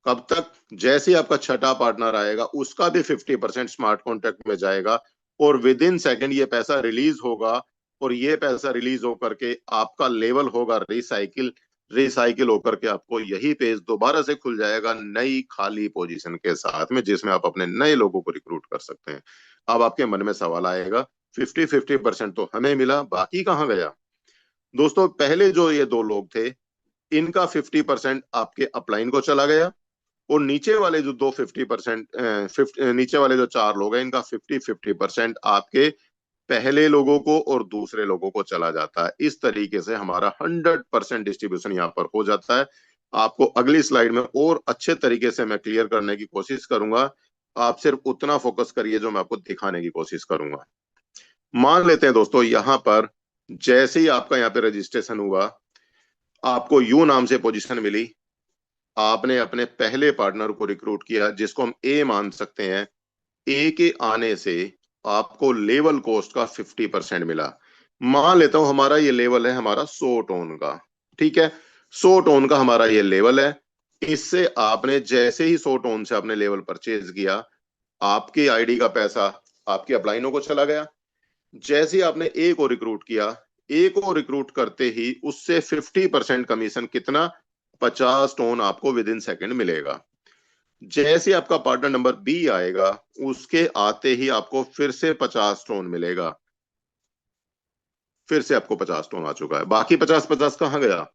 कब तक? जैसे ही आपका छठा पार्टनर आएगा, उसका भी 50% स्मार्ट कॉन्ट्रैक्ट में जाएगा, और विद इन सेकेंड ये पैसा रिलीज होगा। और ये पैसा रिलीज होकर के आपका लेवल होगा रिसाइकिल, रिसाइकिल होकर के आपको यही पेज दोबारा से खुल जाएगा नई खाली पोजीशन के साथ में, जिसमें आप अपने नए लोगों को रिक्रूट कर सकते हैं। अब आपके मन में सवाल आएगा, 50-50% तो हमें मिला, बाकी कहाँ गया? दोस्तों पहले जो ये दो लोग थे, इनका 50% आपके अपलाइन को चला गया, और नीचे वाले जो दो 50%, नीचे वाले जो चार लोग हैं, इनका 50-50% आपके पहले लोगों को और दूसरे लोगों को चला जाता है। इस तरीके से हमारा 100% डिस्ट्रीब्यूशन यहाँ पर हो जाता है। आपको अगली स्लाइड में और अच्छे तरीके से मैं क्लियर करने की कोशिश करूंगा। आप सिर्फ उतना फोकस करिए जो मैं आपको दिखाने की कोशिश करूंगा। मान लेते हैं दोस्तों, यहाँ पर जैसे ही आपका यहाँ पे रजिस्ट्रेशन हुआ, आपको यू नाम से पोजीशन मिली, आपने अपने पहले पार्टनर को रिक्रूट किया, जिसको हम ए मान सकते हैं। ए के आने से आपको लेवल कॉस्ट का 50% मिला। मान लेता हूं हमारा ये लेवल है हमारा 100 टोन का, ठीक है। 100 टोन का हमारा ये लेवल है। इससे आपने जैसे ही 100 टोन से आपने लेवल परचेज किया, आपकी आईडी का पैसा आपके अपलाइनों को चला गया। जैसे ही आपने ए को रिक्रूट किया, ए को रिक्रूट करते ही उससे 50% कमीशन, कितना? 50 टोन आपको विद इन सेकेंड मिलेगा। जैसे आपका पार्टनर नंबर बी आएगा, उसके आते ही आपको फिर से 50 टोन मिलेगा। फिर से आपको 50 टोन आ चुका है। बाकी 50-50 कहां गया?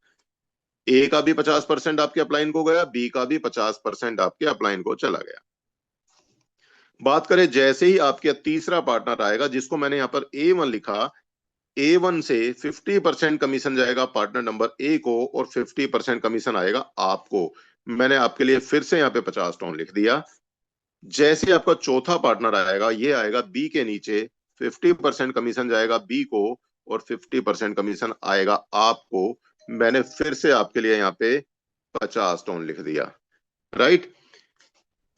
ए का भी 50% आपके अपलाइन को गया, बी का भी 50% आपके अपलाइन को चला गया। बात करें जैसे ही आपके तीसरा पार्टनर आएगा, जिसको मैंने यहाँ पर A1 लिखा, A1 से 50% कमीशन जाएगा पार्टनर नंबर ए को और 50% कमीशन आएगा आपको। मैंने आपके लिए फिर से यहाँ पे 50 टोन लिख दिया। जैसे आपका चौथा पार्टनर आएगा, ये आएगा बी के नीचे, 50% कमीशन जाएगा बी को और 50% कमीशन आएगा आपको। मैंने फिर से आपके लिए यहाँ पे 50 टोन लिख दिया, राइट।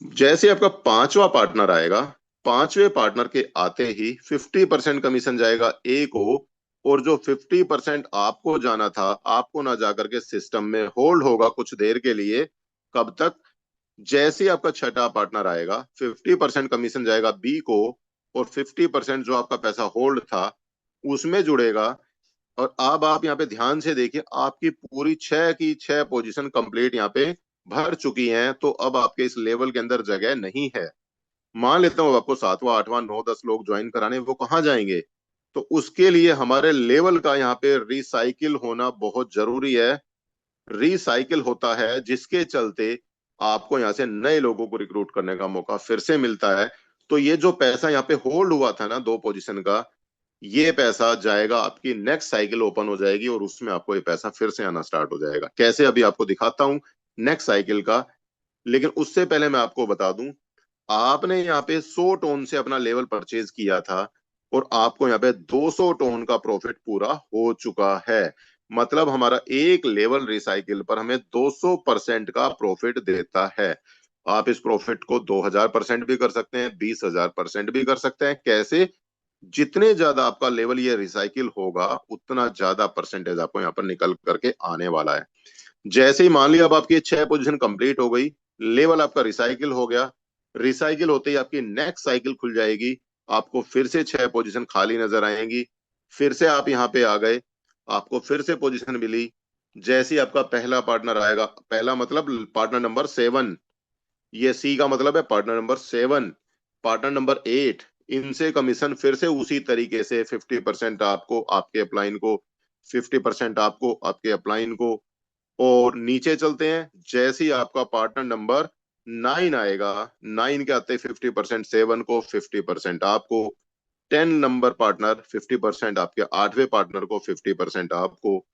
जैसे आपका पांचवा पार्टनर आएगा, पांचवे पार्टनर के आते ही 50% कमीशन जाएगा ए को और जो 50% आपको जाना था, आपको ना जाकर के सिस्टम में होल्ड होगा कुछ देर के लिए। कब तक? जैसे ही आपका छठा पार्टनर आएगा, 50% कमीशन जाएगा बी को और 50% जो आपका पैसा होल्ड था उसमें जुड़ेगा। और अब आप यहाँ पे ध्यान से देखिए, आपकी पूरी 6 की 6 पोजीशन कंप्लीट यहाँ पे भर चुकी हैं। तो अब आपके इस लेवल के अंदर जगह नहीं है। मान लेता हूँ आपको 7वां 8वां 9 10 लोग ज्वाइन कराने, वो कहाँ जाएंगे? तो उसके लिए हमारे लेवल का यहाँ पे रिसाइकिल होना बहुत जरूरी है। रिसाइकिल होता है जिसके चलते आपको यहाँ से नए लोगों को रिक्रूट करने का मौका फिर से मिलता है। तो ये जो पैसा यहाँ पे होल्ड हुआ था ना 2 पोजीशन का, ये पैसा जाएगा, आपकी नेक्स्ट साइकिल ओपन हो जाएगी और उसमें आपको ये पैसा फिर से आना स्टार्ट हो जाएगा। कैसे? अभी आपको दिखाता हूँ नेक्स्ट साइकिल का। लेकिन उससे पहले मैं आपको बता दूं, आपने यहाँ पे 100 टोन से अपना लेवल परचेज किया था और आपको यहाँ पे 200 टोन का प्रॉफिट पूरा हो चुका है। मतलब हमारा एक लेवल रिसाइकिल पर हमें 200% का प्रॉफिट देता है। आप इस प्रॉफिट को 2000% भी कर सकते हैं, 20,000% भी कर सकते हैं। कैसे? जितने ज्यादा आपका लेवल ये रिसाइकिल होगा, उतना ज्यादा परसेंटेज आपको यहाँ पर निकल करके आने वाला है। जैसे ही मान लिया अब आपकी 6 पोजीशन कंप्लीट हो गई, लेवल आपका रिसाइकिल हो गया। रिसाइकिल होते ही आपकी नेक्स्ट साइकिल खुल जाएगी, आपको फिर से 6 पोजीशन खाली नजर आएंगी। फिर से आप यहाँ पे आ गए, आपको फिर से पोजीशन मिली। जैसे ही आपका पहला पार्टनर आएगा, पहला मतलब पार्टनर नंबर 7, ये सी का मतलब है पार्टनर नंबर 7, पार्टनर नंबर 8, इनसे कमीशन फिर से उसी तरीके से 50% आपको, आपके अपलाइन को, 50% आपको, आपके अपलाइन को। और नीचे चलते हैं, जैसे ही आपका पार्टनर नंबर 9 आएगा, 9 के आते 50% 7 को, 50% आपको। 10 नंबर पार्टनर 50% आपके, 8वें पार्टनर को 50% आपको।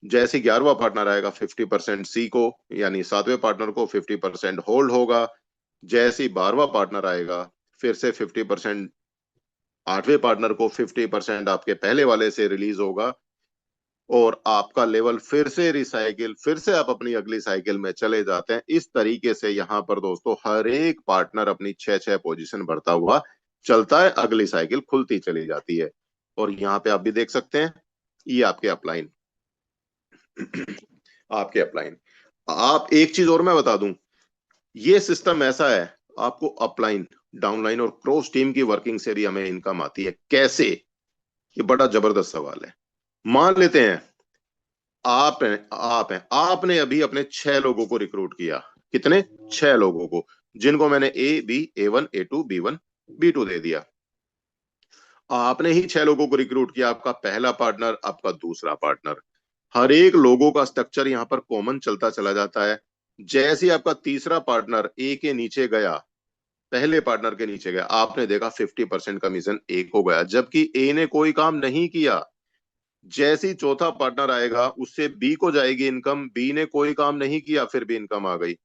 जैसे 11वां पार्टनर आएगा 50% सी को, यानी 7वें पार्टनर को 50% होल्ड होगा। जैसे ही 12वां पार्टनर आएगा, फिर से 50% 8वें पार्टनर को, 50% आपके पहले वाले से रिलीज होगा और आपका लेवल फिर से रिसाइकिल, फिर से आप अपनी अगली साइकिल में चले जाते हैं। इस तरीके से यहाँ पर दोस्तों हर एक पार्टनर अपनी 6 पोजीशन भरता हुआ चलता है, अगली साइकिल खुलती चली जाती है। और यहाँ पे आप भी देख सकते हैं, ये आपके अपलाइन आपके अपलाइन। आप एक चीज और मैं बता दूं, ये सिस्टम ऐसा है, आपको अपलाइन, डाउनलाइन और क्रॉस टीम की वर्किंग से भी हमें इनकम आती है। कैसे? ये बड़ा जबरदस्त सवाल है। मान लेते हैं आपने अभी अपने 6 लोगों को रिक्रूट किया। कितने? 6 लोगों को, जिनको मैंने A1 A2 B1 B2 दे दिया। आपने ही 6 लोगों को रिक्रूट किया, आपका पहला पार्टनर, आपका दूसरा पार्टनर, हर एक लोगों का स्ट्रक्चर यहाँ पर कॉमन चलता चला जाता है। जैसे ही आपका तीसरा पार्टनर ए के नीचे गया, पहले पार्टनर के नीचे गया, आपने देखा 50% कमीशन ए को गया, जबकि ए ने कोई काम नहीं किया। जैसे ही चौथा पार्टनर आएगा, उससे बी को जाएगी इनकम, बी ने कोई काम नहीं किया, फिर भी इनकम आ गई।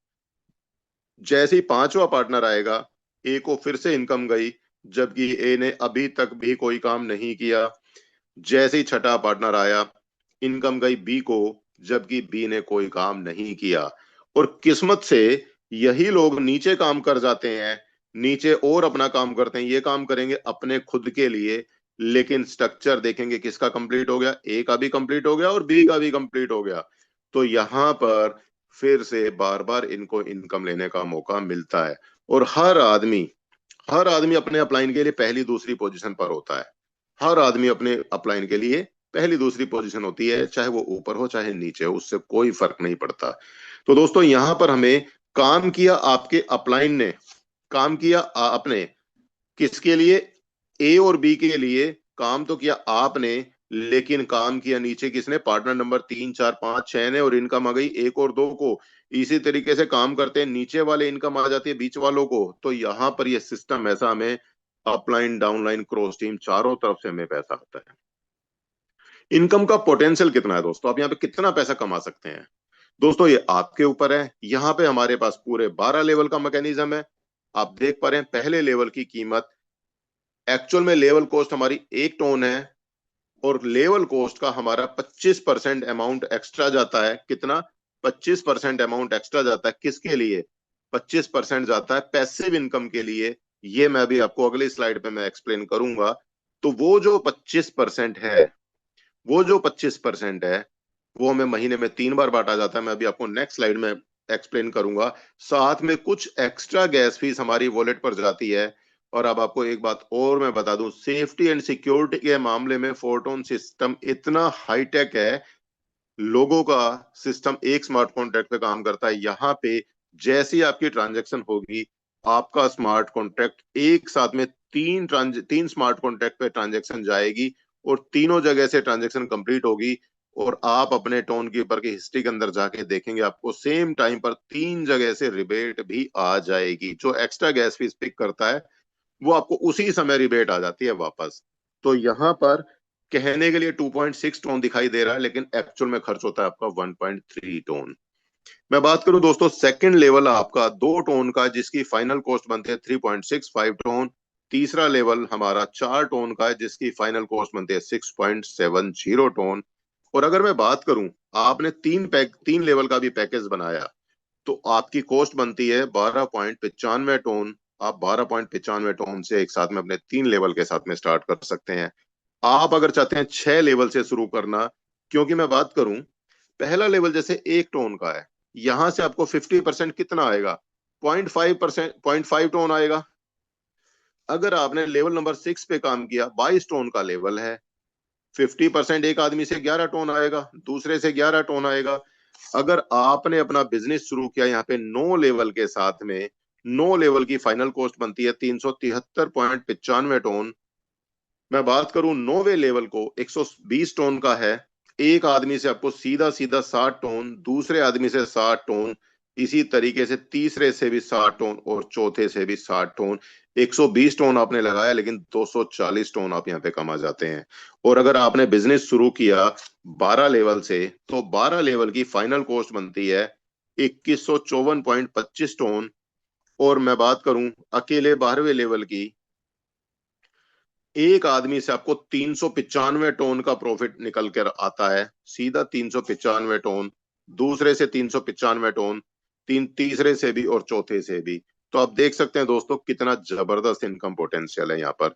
जैसे ही पांचवा पार्टनर आएगा, ए को फिर से इनकम गई, जबकि ए ने अभी तक भी कोई काम नहीं किया। जैसे ही छठा पार्टनर आया, इनकम गई बी को, जबकि बी ने कोई काम नहीं किया। और किस्मत से यही लोग नीचे काम कर जाते हैं, नीचे और अपना काम करते हैं। ये काम करेंगे अपने खुद के लिए, लेकिन स्ट्रक्चर देखेंगे किसका कंप्लीट हो गया, ए का भी कंप्लीट हो गया और बी का भी कंप्लीट हो गया। तो यहाँ पर फिर से बार बार इनको इनकम लेने का मौका मिलता है। और हर आदमी अपने अपलाइन के लिए पहली दूसरी पोजीशन पर होता है। हर आदमी अपने अपलाइन के लिए पहली दूसरी पोजीशन होती है, चाहे वो ऊपर हो चाहे नीचे हो, उससे कोई फर्क नहीं पड़ता। तो दोस्तों यहाँ पर हमें काम किया, आपके अपलाइन ने काम किया, अपने किसके लिए? ए और बी के लिए काम तो किया आपने, लेकिन काम किया नीचे किसने, पार्टनर नंबर 3 4 5 6 ने, और इनकम आ गई 1 और 2 को। इसी तरीके से काम करते हैं, नीचे वाले इनकम आ जाती है बीच वालों को। तो यहाँ पर ये सिस्टम ऐसा, हमें अपलाइन डाउनलाइन क्रॉस टीम चारों तरफ से हमें पैसा आता है। इनकम का पोटेंशियल कितना है दोस्तों, आप यहाँ पे कितना पैसा कमा सकते हैं दोस्तों, ये आपके ऊपर है। यहाँ पे हमारे पास पूरे 12 लेवल का मैकेनिज्म है। आप देख पा रहे हैं पहले लेवल की कीमत, एक्चुअल में लेवल कॉस्ट हमारी 1 टन है, और लेवल कॉस्ट का हमारा 25% अमाउंट एक्स्ट्रा जाता है। कितना, 25% अमाउंट एक्स्ट्रा जाता है, किसके लिए, 25% जाता है पैसिव इनकम के लिए। ये मैं अभी आपको अगली स्लाइड पे मैं एक्सप्लेन करूंगा। तो वो जो 25% है, वो जो 25% है, वो हमें महीने में 3 बार बांटा जाता है। मैं अभी आपको नेक्स्ट स्लाइड में एक्सप्लेन करूंगा। साथ में कुछ एक्स्ट्रा गैस फीस हमारी वॉलेट पर जाती है। और अब आपको एक बात और मैं बता दूं, सेफ्टी एंड सिक्योरिटी के मामले में फोरटोन सिस्टम इतना हाईटेक है। लोगों का सिस्टम एक स्मार्ट कॉन्ट्रैक्ट पे काम करता है। यहाँ पे जैसी आपकी ट्रांजेक्शन होगी, आपका स्मार्ट कॉन्ट्रैक्ट एक साथ में तीन स्मार्ट कॉन्ट्रैक्ट पे ट्रांजेक्शन जाएगी, और तीनों जगह से ट्रांजेक्शन कंप्लीट होगी। और आप अपने टोन कीपर की हिस्ट्री के अंदर जाके देखेंगे, आपको सेम टाइम पर 3 जगह से रिबेट भी आ जाएगी। जो एक्स्ट्रा गैस फीस पिक करता है, वो आपको उसी समय रिबेट आ जाती है वापस। तो यहाँ पर कहने के लिए 2.6 टोन दिखाई दे रहा है, लेकिन एक्चुअल में खर्च होता है आपका 1.3 टोन। मैं बात करूं दोस्तों, सेकंड लेवल आपका 2 टोन का, जिसकी फाइनल कॉस्ट बनते हैं 3.65 टोन। तीसरा लेवल हमारा 4 टोन का है, जिसकी फाइनल कॉस्ट बनते हैं 6.70 टोन। और अगर मैं बात करूं, आपने 3 लेवल का भी पैकेज बनाया, तो आपकी कॉस्ट बनती है 12.95 टोन। आप 12.95 टोन से एक साथ में अपने 3 लेवल के साथ में स्टार्ट कर सकते हैं। आप अगर चाहते हैं 6 लेवल से शुरू करना, क्योंकि मैं बात करूं, पहला लेवल जैसे 1 टोन का है, यहां से आपको 50% कितना आएगा, 0.5%, 0.5 टोन आएगा। अगर आपने लेवल नंबर 6 पे काम किया, 22 टोन का लेवल है, 50% एक आदमी से 11 टोन आएगा, दूसरे से 11 टोन आएगा। अगर आपने अपना बिजनेस शुरू किया यहाँ पे 9 लेवल के साथ में, 9 लेवल की फाइनल कॉस्ट बनती है 373.95 टोन। मैं बात करूं 9वें लेवल को, 120 टोन का है। एक आदमी से आपको सीधा सीधा 60 टोन, दूसरे आदमी से 60 टोन, इसी तरीके से तीसरे से भी 60 टोन, और चौथे से भी 60 टोन। 120 टोन आपने लगाया, लेकिन 240 टोन आप यहाँ पे कमा जाते हैं। और अगर आपने बिजनेस शुरू किया 12 लेवल से, तो 12 लेवल की फाइनल कॉस्ट बनती है 2154.25 टोन। और मैं बात करूं अकेले 12वें लेवल की, एक आदमी से आपको 395 टोन का प्रॉफिट निकल कर आता है, सीधा 395 टोन, दूसरे से 395 टोन, तीसरे से भी और चौथे से भी। तो आप देख सकते हैं दोस्तों, कितना जबरदस्त इनकम पोटेंशियल है यहाँ पर।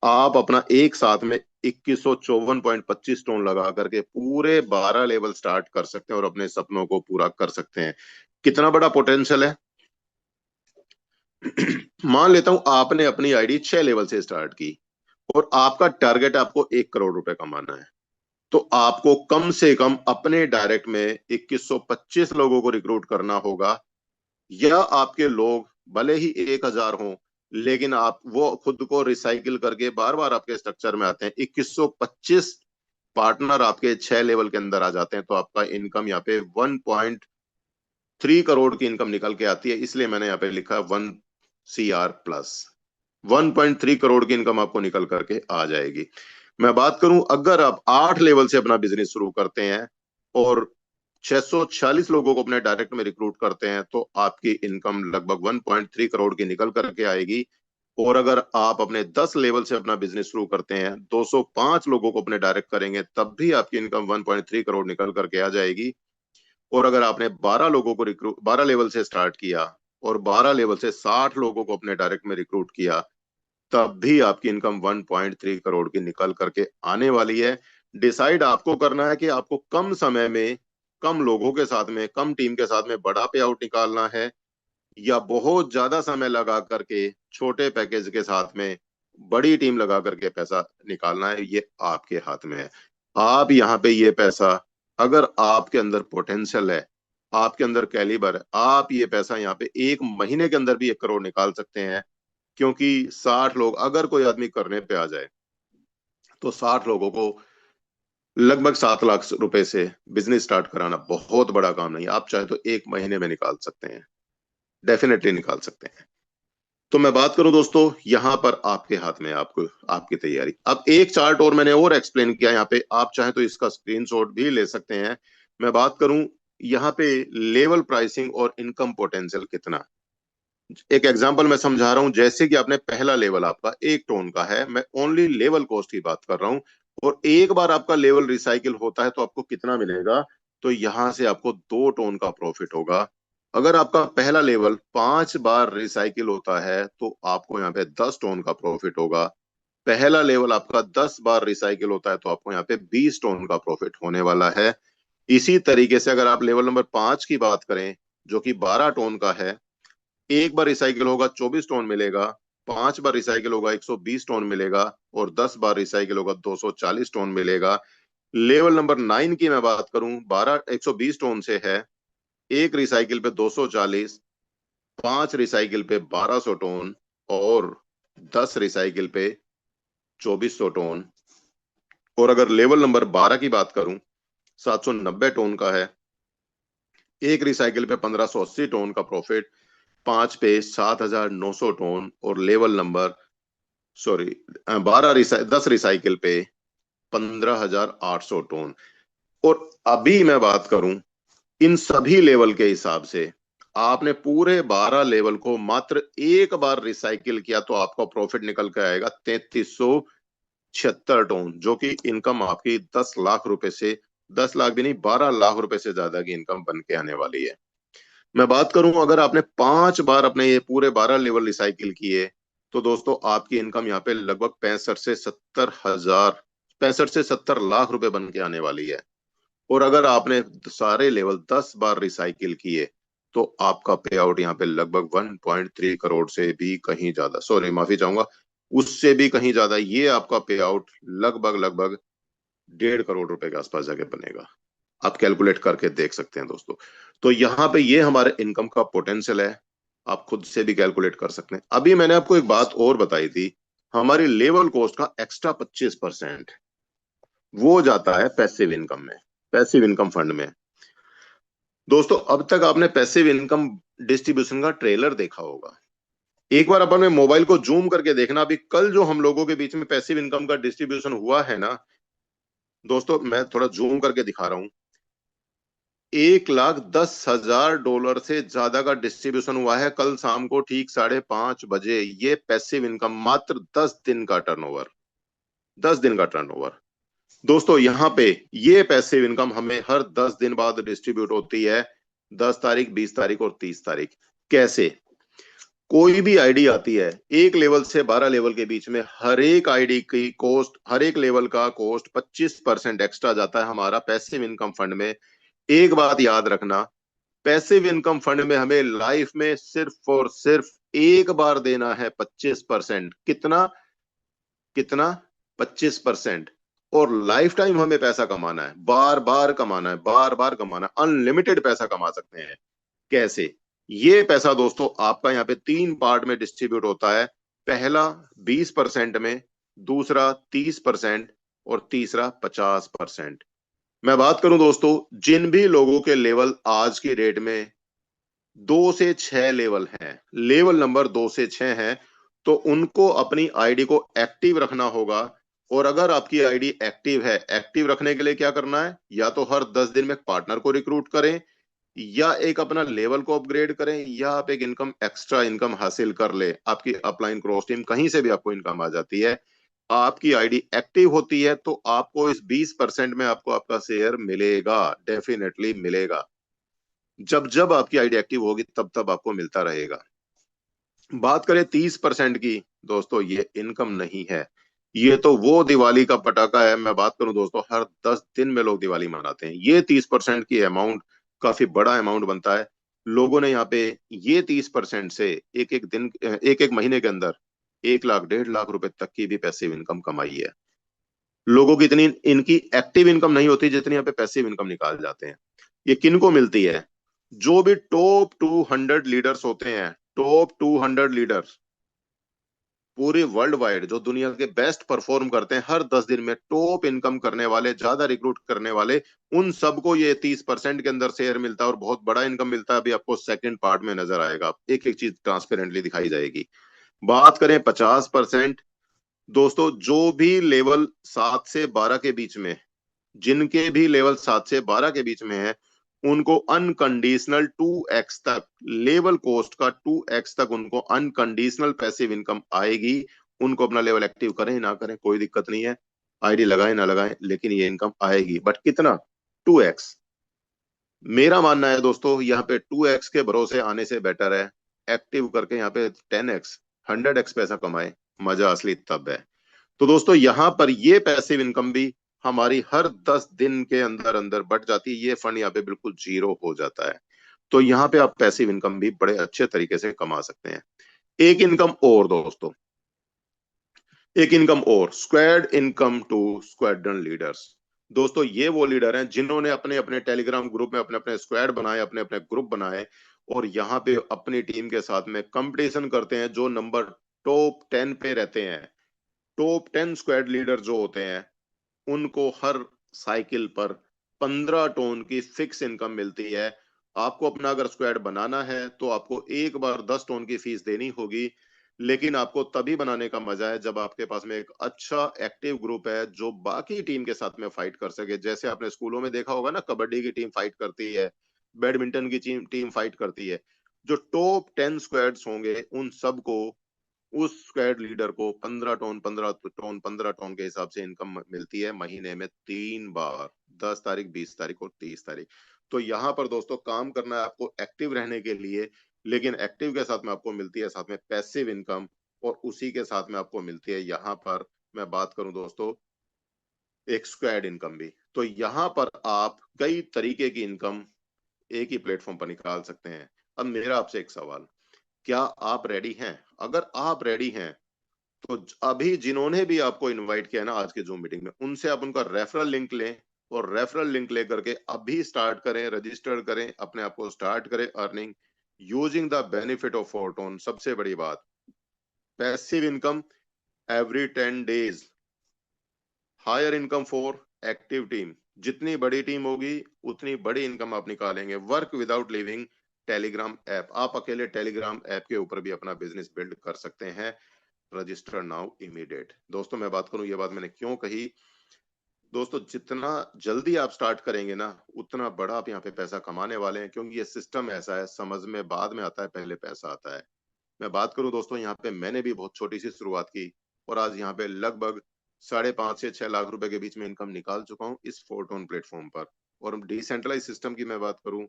आप अपना एक साथ में 2154.25 टोन लगा करके पूरे 12 लेवल स्टार्ट कर सकते हैं, और अपने सपनों को पूरा कर सकते हैं। कितना बड़ा पोटेंशियल है। मान लेता हूं आपने अपनी आईडी 6 लेवल से स्टार्ट की, और आपका टारगेट आपको 1 करोड़ रुपए कमाना है। तो आपको कम से कम अपने डायरेक्ट में 2125 लोगों को रिक्रूट करना होगा। या आपके लोग भले ही 1000 हों, लेकिन आप वो खुद को रिसाइकिल करके बार बार आपके स्ट्रक्चर में आते हैं। 2125 पार्टनर आपके 6 लेवल के अंदर आ जाते हैं, तो आपका इनकम यहाँ पे 1.3 करोड़ की इनकम निकल के आती है। इसलिए मैंने यहाँ पे लिखा 1 CR+। 1.3 करोड़ की इनकम आपको निकल करके आ जाएगी। मैं बात करूं, अगर आप 8 लेवल से अपना बिजनेस शुरू करते हैं और 646 लोगों को अपने डायरेक्ट में रिक्रूट करते हैं, तो आपकी इनकम लगभग 1.3 करोड़ की निकल करके आएगी। और अगर आप अपने 10 लेवल से अपना बिजनेस शुरू करते हैं, 205 लोगों को अपने डायरेक्ट करेंगे, तब भी आपकी इनकम 1.3 करोड़ निकल करके आ जाएगी। और अगर आपने 12 लेवल से स्टार्ट किया, और 12 लेवल से 60 लोगों को अपने डायरेक्ट में रिक्रूट किया, तब भी आपकी इनकम 1.3 करोड़ की निकल करके आने वाली है। डिसाइड आपको करना है कि आपको कम समय में, कम लोगों के साथ में, कम टीम के साथ में बड़ा पे आउट निकालना है, या बहुत ज्यादा समय लगा करके छोटे पैकेज के साथ में बड़ी टीम लगा करके पैसा निकालना है। ये आपके हाथ में है। आप यहाँ पे ये पैसा, अगर आपके अंदर पोटेंशियल है, आपके अंदर कैलिबर है, आप ये पैसा यहाँ पे 1 महीने के अंदर भी 1 करोड़ निकाल सकते हैं। क्योंकि 60 लोग अगर कोई आदमी करने पे आ जाए, तो 60 लोगों को लगभग 7 लाख रुपए से बिजनेस स्टार्ट कराना बहुत बड़ा काम नहीं है। आप चाहे तो 1 महीने में निकाल सकते हैं, डेफिनेटली निकाल सकते हैं। तो मैं बात करूं दोस्तों, यहां पर आपके हाथ में है, आपको आपकी तैयारी। अब एक चार्ट और मैंने और एक्सप्लेन किया यहाँ पे, आप चाहे तो इसका स्क्रीनशॉट भी ले सकते हैं। मैं बात करूं यहाँ पे लेवल प्राइसिंग और इनकम पोटेंशियल कितना। एक एग्जांपल मैं समझा रहा हूं, जैसे कि आपने पहला लेवल आपका 1 टन का है, मैं ओनली लेवल कॉस्ट की बात कर रहा हूं, और एक बार आपका लेवल रिसाइकिल होता है तो आपको कितना मिलेगा। तो यहां से आपको 2 टन का प्रॉफिट होगा। अगर आपका पहला लेवल 5 बार रिसाइकिल होता है तो आपको यहाँ पे 10 टन का प्रॉफिट होगा। पहला लेवल आपका 10 बार रिसाइकिल होता है तो आपको यहाँ पे 20 टन का प्रॉफिट होने वाला है। इसी तरीके से अगर आप लेवल नंबर 5 की बात करें, जो कि 12 टन का है, एक बार रिसाइकिल होगा 24 टन मिलेगा, 5 बार रिसाइकिल होगा 120 टन मिलेगा, और 10 बार रिसाइकिल होगा 240 टन मिलेगा। लेवल नंबर 9 की मैं बात करूं, 120 टन से है, एक रिसाइकिल पे 240, 5 रिसाइकिल पे 1200 टन, और 10 रिसाइकिल पे 2400 टन। और अगर लेवल नंबर 12 की बात करूं, 790 टन का है, एक रिसाइकिल पे 1580 टन का प्रॉफिट, 5 पे 7900 टन, और लेवल नंबर, सॉरी, 10 रिसाइकिल पे 15,800 टन। और अभी मैं बात करूं इन सभी लेवल के हिसाब से, आपने पूरे 12 लेवल को मात्र एक बार रिसाइकिल किया तो आपका प्रॉफिट निकल के आएगा 3376 टन, जो कि इनकम आपकी 10 लाख रुपए से, 10 लाख भी नहीं, 12 लाख रुपए से ज्यादा की इनकम बन के आने वाली है। मैं बात करूं अगर आपने 5 बार अपने ये पूरे 12 लेवल रिसाइकिल किए, तो दोस्तों आपकी इनकम यहाँ पे लगभग 65 से 70 लाख रुपए बन के आने वाली है। और अगर आपने सारे लेवल 10 बार रिसाइकिल किए तो आपका पे आउट यहाँ पे लगभग 1.3 करोड़ से भी कहीं ज्यादा, सॉरी माफी चाहूंगा, उससे भी कहीं ज्यादा, ये आपका पे आउट लगभग लगभग 1.5 करोड़ रुपए के आसपास जाके बनेगा। आप कैलकुलेट करके देख सकते हैं दोस्तों। तो यहाँ पे ये हमारे इनकम का पोटेंशियल है, आप खुद से भी कैलकुलेट कर सकते हैं। अभी मैंने आपको एक बात और बताई थी, हमारी लेवल कॉस्ट का एक्स्ट्रा 25% वो जाता है पैसिव इनकम में, पैसिव इनकम फंड में। दोस्तों अब तक आपने पैसिव इनकम डिस्ट्रीब्यूशन का ट्रेलर देखा होगा, एक बार अपन में मोबाइल को जूम करके देखना। अभी कल जो हम लोगों के बीच में पैसिव इनकम का डिस्ट्रीब्यूशन हुआ है ना दोस्तों, मैं थोड़ा जूम करके दिखा रहा हूं, 1,10,000 डॉलर से ज्यादा का डिस्ट्रीब्यूशन हुआ है कल शाम को ठीक 5:30 बजे। ये पैसिव इनकम, मात्र 10 दिन का टर्नओवर, 10 दिन का टर्नओवर। दोस्तों यहाँ पे ये पैसिव इनकम हमें हर 10 दिन बाद डिस्ट्रीब्यूट होती है, 10 तारीख, 20 तारीख और 30 तारीख। कैसे? कोई भी आईडी आती है, एक लेवल से 12 लेवल के बीच में, हर एक आईडी की कॉस्ट, हर एक लेवल का कॉस्ट 25% एक्स्ट्रा जाता है हमारा पैसिव इनकम फंड में। एक बात याद रखना, पैसिव इनकम फंड में हमें लाइफ में सिर्फ और सिर्फ एक बार देना है 25%। कितना? कितना? 25%। और लाइफ टाइम हमें पैसा कमाना है, बार बार कमाना है, बार बार कमाना है, अनलिमिटेड पैसा कमा सकते हैं। कैसे? ये पैसा दोस्तों आपका यहाँ पे 3 पार्ट में डिस्ट्रीब्यूट होता है। पहला 20% में, दूसरा 30%, और तीसरा 50%। मैं बात करूं दोस्तों, जिन भी लोगों के लेवल आज की डेट में 2 से 6 लेवल हैं, लेवल नंबर 2 से 6 हैं, तो उनको अपनी आईडी को एक्टिव रखना होगा। और अगर आपकी आईडी एक्टिव है, एक्टिव रखने के लिए क्या करना है, या तो हर 10 दिन में एक पार्टनर को रिक्रूट करें, या एक अपना लेवल को अपग्रेड करें, या आप एक इनकम, एक्स्ट्रा इनकम हासिल कर ले। आपकी अपलाइन क्रॉस टीम कहीं से भी आपको इनकम आ जाती है। आपकी आईडी एक्टिव होती है तो आपको इस 20% में आपको आपका शेयर मिलेगा, डेफिनेटली मिलेगा। जब जब आपकी आईडी एक्टिव होगी तब तब आपको मिलता रहेगा। बात करें 30% की, दोस्तों ये इनकम नहीं है, ये तो वो दिवाली का पटाखा है। मैं बात करूं दोस्तों, हर 10 दिन में लोग दिवाली मनाते हैं। ये 30% की अमाउंट काफी बड़ा अमाउंट बनता है। लोगों ने यहाँ पे ये 30% से एक एक दिन, एक एक महीने के अंदर 1 लाख, 1.5 लाख रुपए तक की भी पैसिव इनकम कमाई है। लोगों की इतनी इनकी एक्टिव इनकम नहीं होती जितनी यहाँ पे पैसिव इनकम निकाल जाते हैं। ये किन को मिलती है? जो भी टॉप 200 लीडर्स होते हैं, टॉप 200 लीडर्स, पूरे वर्ल्ड वाइड जो दुनिया के बेस्ट परफॉर्म करते हैं, हर 10 दिन में टॉप इनकम करने वाले, ज्यादा रिक्रूट करने वाले, उन सबको ये 30% के अंदर शेयर मिलता है और बहुत बड़ा इनकम मिलता है। अभी आपको सेकंड पार्ट में नजर आएगा, एक एक चीज ट्रांसपेरेंटली दिखाई जाएगी। बात करें 50%, दोस्तों जो भी लेवल 7 से 12 के बीच में, जिनके भी लेवल 7 से 12 के बीच में है, उनको अनकंडीशनल 2x तक, लेवल कोस्ट का 2x तक उनको अनकंडीशनल पैसिव इनकम आएगी। उनको अपना लेवल एक्टिव करें ना करें कोई दिक्कत नहीं है, आईडी लगाएं ना लगाएं, लेकिन ये इनकम आएगी। बट कितना? 2x। मेरा मानना है दोस्तों, यहाँ पे 2x के भरोसे आने से बेटर है एक्टिव करके यहाँ पे 10x 100x पैसा कमाए। मजा असली तब है। तो दोस्तों यहाँ पर ये पैसिव इनकम भी हमारी हर 10 दिन के अंदर अंदर बढ़ जाती है। ये फंड यहाँ पे बिल्कुल जीरो हो जाता है। तो यहाँ पे आप पैसिव इनकम भी बड़े अच्छे तरीके से कमा सकते हैं। एक इनकम और दोस्तों, एक इनकम और, squad income to squadron leaders. दोस्तों ये वो लीडर हैं जिन्होंने अपने अपने टेलीग्राम ग्रुप में अपने अपने स्क्वाड बनाए, अपने अपने ग्रुप बनाए, और यहाँ पे अपनी टीम के साथ में कंपटीशन करते हैं। जो नंबर टॉप 10 पे रहते हैं, टॉप 10 स्क्वाड लीडर जो होते हैं, उनको हर साइकिल पर 15 टोन की फिक्स इनकम मिलती है। आपको अपना अगर स्क्वाड बनाना है तो आपको एक बार 10 टोन की फीस देनी होगी, लेकिन आपको तभी बनाने का मजा है जब आपके पास में एक अच्छा एक्टिव ग्रुप है जो बाकी टीम के साथ में फाइट कर सके। जैसे आपने स्कूलों में देखा होगा ना, कबड्डी की टीम फाइट करती है, बैडमिंटन की टीम फाइट करती है। जो टॉप 10 स्क्वाड्स होंगे उन सबको, उस स्क्वाड लीडर को 15 टोन के हिसाब से इनकम मिलती है महीने में 3 बार, 10 तारीख, 20 तारीख और 30 तारीख। तो यहाँ पर दोस्तों काम करना है आपको एक्टिव रहने के लिए, लेकिन एक्टिव के साथ में आपको मिलती है साथ में पैसिव इनकम, और उसी के साथ में आपको मिलती है यहाँ पर मैं बात करूं दोस्तों एक स्क्वाड इनकम भी। तो यहाँ पर आप कई तरीके की इनकम एक ही प्लेटफॉर्म पर निकाल सकते हैं। अब मेरा आपसे एक सवाल, क्या आप रेडी हैं? अगर आप रेडी हैं तो अभी जिन्होंने भी आपको इनवाइट किया है ना आज के जूम मीटिंग में, उनसे आप उनका रेफरल लिंक लें, और रेफरल लिंक लेकर के अभी स्टार्ट करें, रजिस्टर करें, अपने आप को स्टार्ट करें earning using the benefit of Fortone. सबसे बड़ी बात, passive income every 10 days, higher income for active team. जितनी बड़ी टीम होगी उतनी बड़ी इनकम आप निकालेंगे। Work without leaving Telegram app, आप अकेले टेलीग्राम ऐप के ऊपर भी अपना बिजनेस बिल्ड कर सकते हैं। Register now immediate. दोस्तों मैं बात करूं, ये बात मैंने क्यों कही दोस्तों, जितना जल्दी आप स्टार्ट करेंगे ना उतना बड़ा आप यहाँ पे पैसा कमाने वाले हैं, क्योंकि ये सिस्टम ऐसा है, समझ में बाद में आता है, पहले पैसा आता है। मैं बात करूं दोस्तों, यहाँ पे मैंने भी बहुत छोटी सी शुरुआत की और आज यहाँ पे लगभग 5.5 से 6 लाख रुपए के बीच में इनकम निकाल चुका हूँ इस फोरटोन प्लेटफॉर्म पर। और डिसेंट्रलाइज सिस्टम की मैं बात करूं,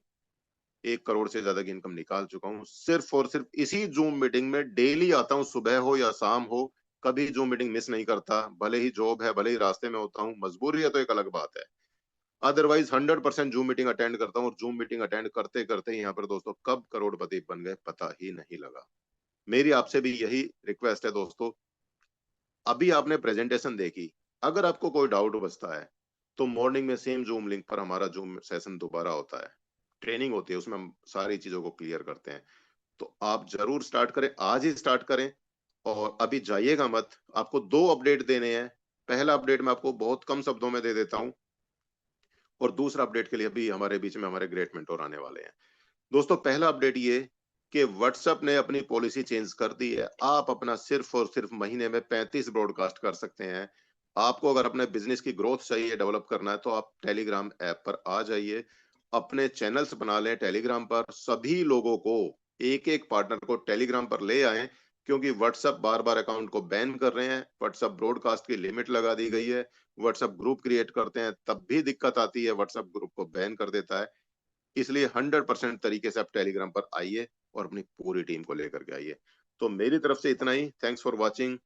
1 करोड़ से ज्यादा की इनकम निकाल चुका हूँ सिर्फ और सिर्फ इसी जूम मीटिंग में। डेली आता हूँ, सुबह हो या शाम हो, कभी जूम मीटिंग मिस नहीं करता। भले ही जॉब है, भले ही रास्ते में होता हूँ, मजबूरी है तो एक अलग बात है, अदरवाइज 100% जूम मीटिंग अटेंड करता हूँ। और जूम मीटिंग अटेंड करते करते यहाँ पर दोस्तों कब करोड़पति बन गए पता ही नहीं लगा। मेरी आपसे भी यही रिक्वेस्ट है दोस्तों, अभी आपने प्रेजेंटेशन देखी, अगर आपको कोई डाउट बचता है तो मॉर्निंग में सेम जूम लिंक पर हमारा जूम सेशन दोबारा होता है, ट्रेनिंग होती है, उसमें हम सारी चीजों को क्लियर करते हैं। तो आप जरूर स्टार्ट करें, आज ही स्टार्ट करें, और अभी जाइएगा मत। आपको 2 अपडेट देने हैं। पहला अपडेट मैं आपको बहुत कम शब्दों में दे देता हूं, और दूसरा अपडेट के लिए भी हमारे बीच में हमारे ग्रेट मेंटोर आने वाले हैं। दोस्तों पहला अपडेट ये कि व्हाट्सएप ने अपनी पॉलिसी चेंज कर दी है। आप अपना सिर्फ और सिर्फ महीने में 35 ब्रॉडकास्ट कर सकते हैं। आपको अगर अपने बिजनेस की ग्रोथ चाहिए, डेवलप करना है, तो आप टेलीग्राम ऐप पर आ जाइए, अपने चैनल्स बना लें टेलीग्राम पर, सभी लोगों को, एक एक पार्टनर को टेलीग्राम पर ले आए, क्योंकि व्हाट्सएप बार बार अकाउंट को बैन कर रहे हैं। व्हाट्सएप ब्रॉडकास्ट की लिमिट लगा दी गई है। व्हाट्सएप ग्रुप क्रिएट करते हैं तब भी दिक्कत आती है, व्हाट्सएप ग्रुप को बैन कर देता है। इसलिए 100% तरीके से आप टेलीग्राम पर आइए और अपनी पूरी टीम को लेकर के आइए। तो मेरी तरफ से इतना ही। Thanks for watching.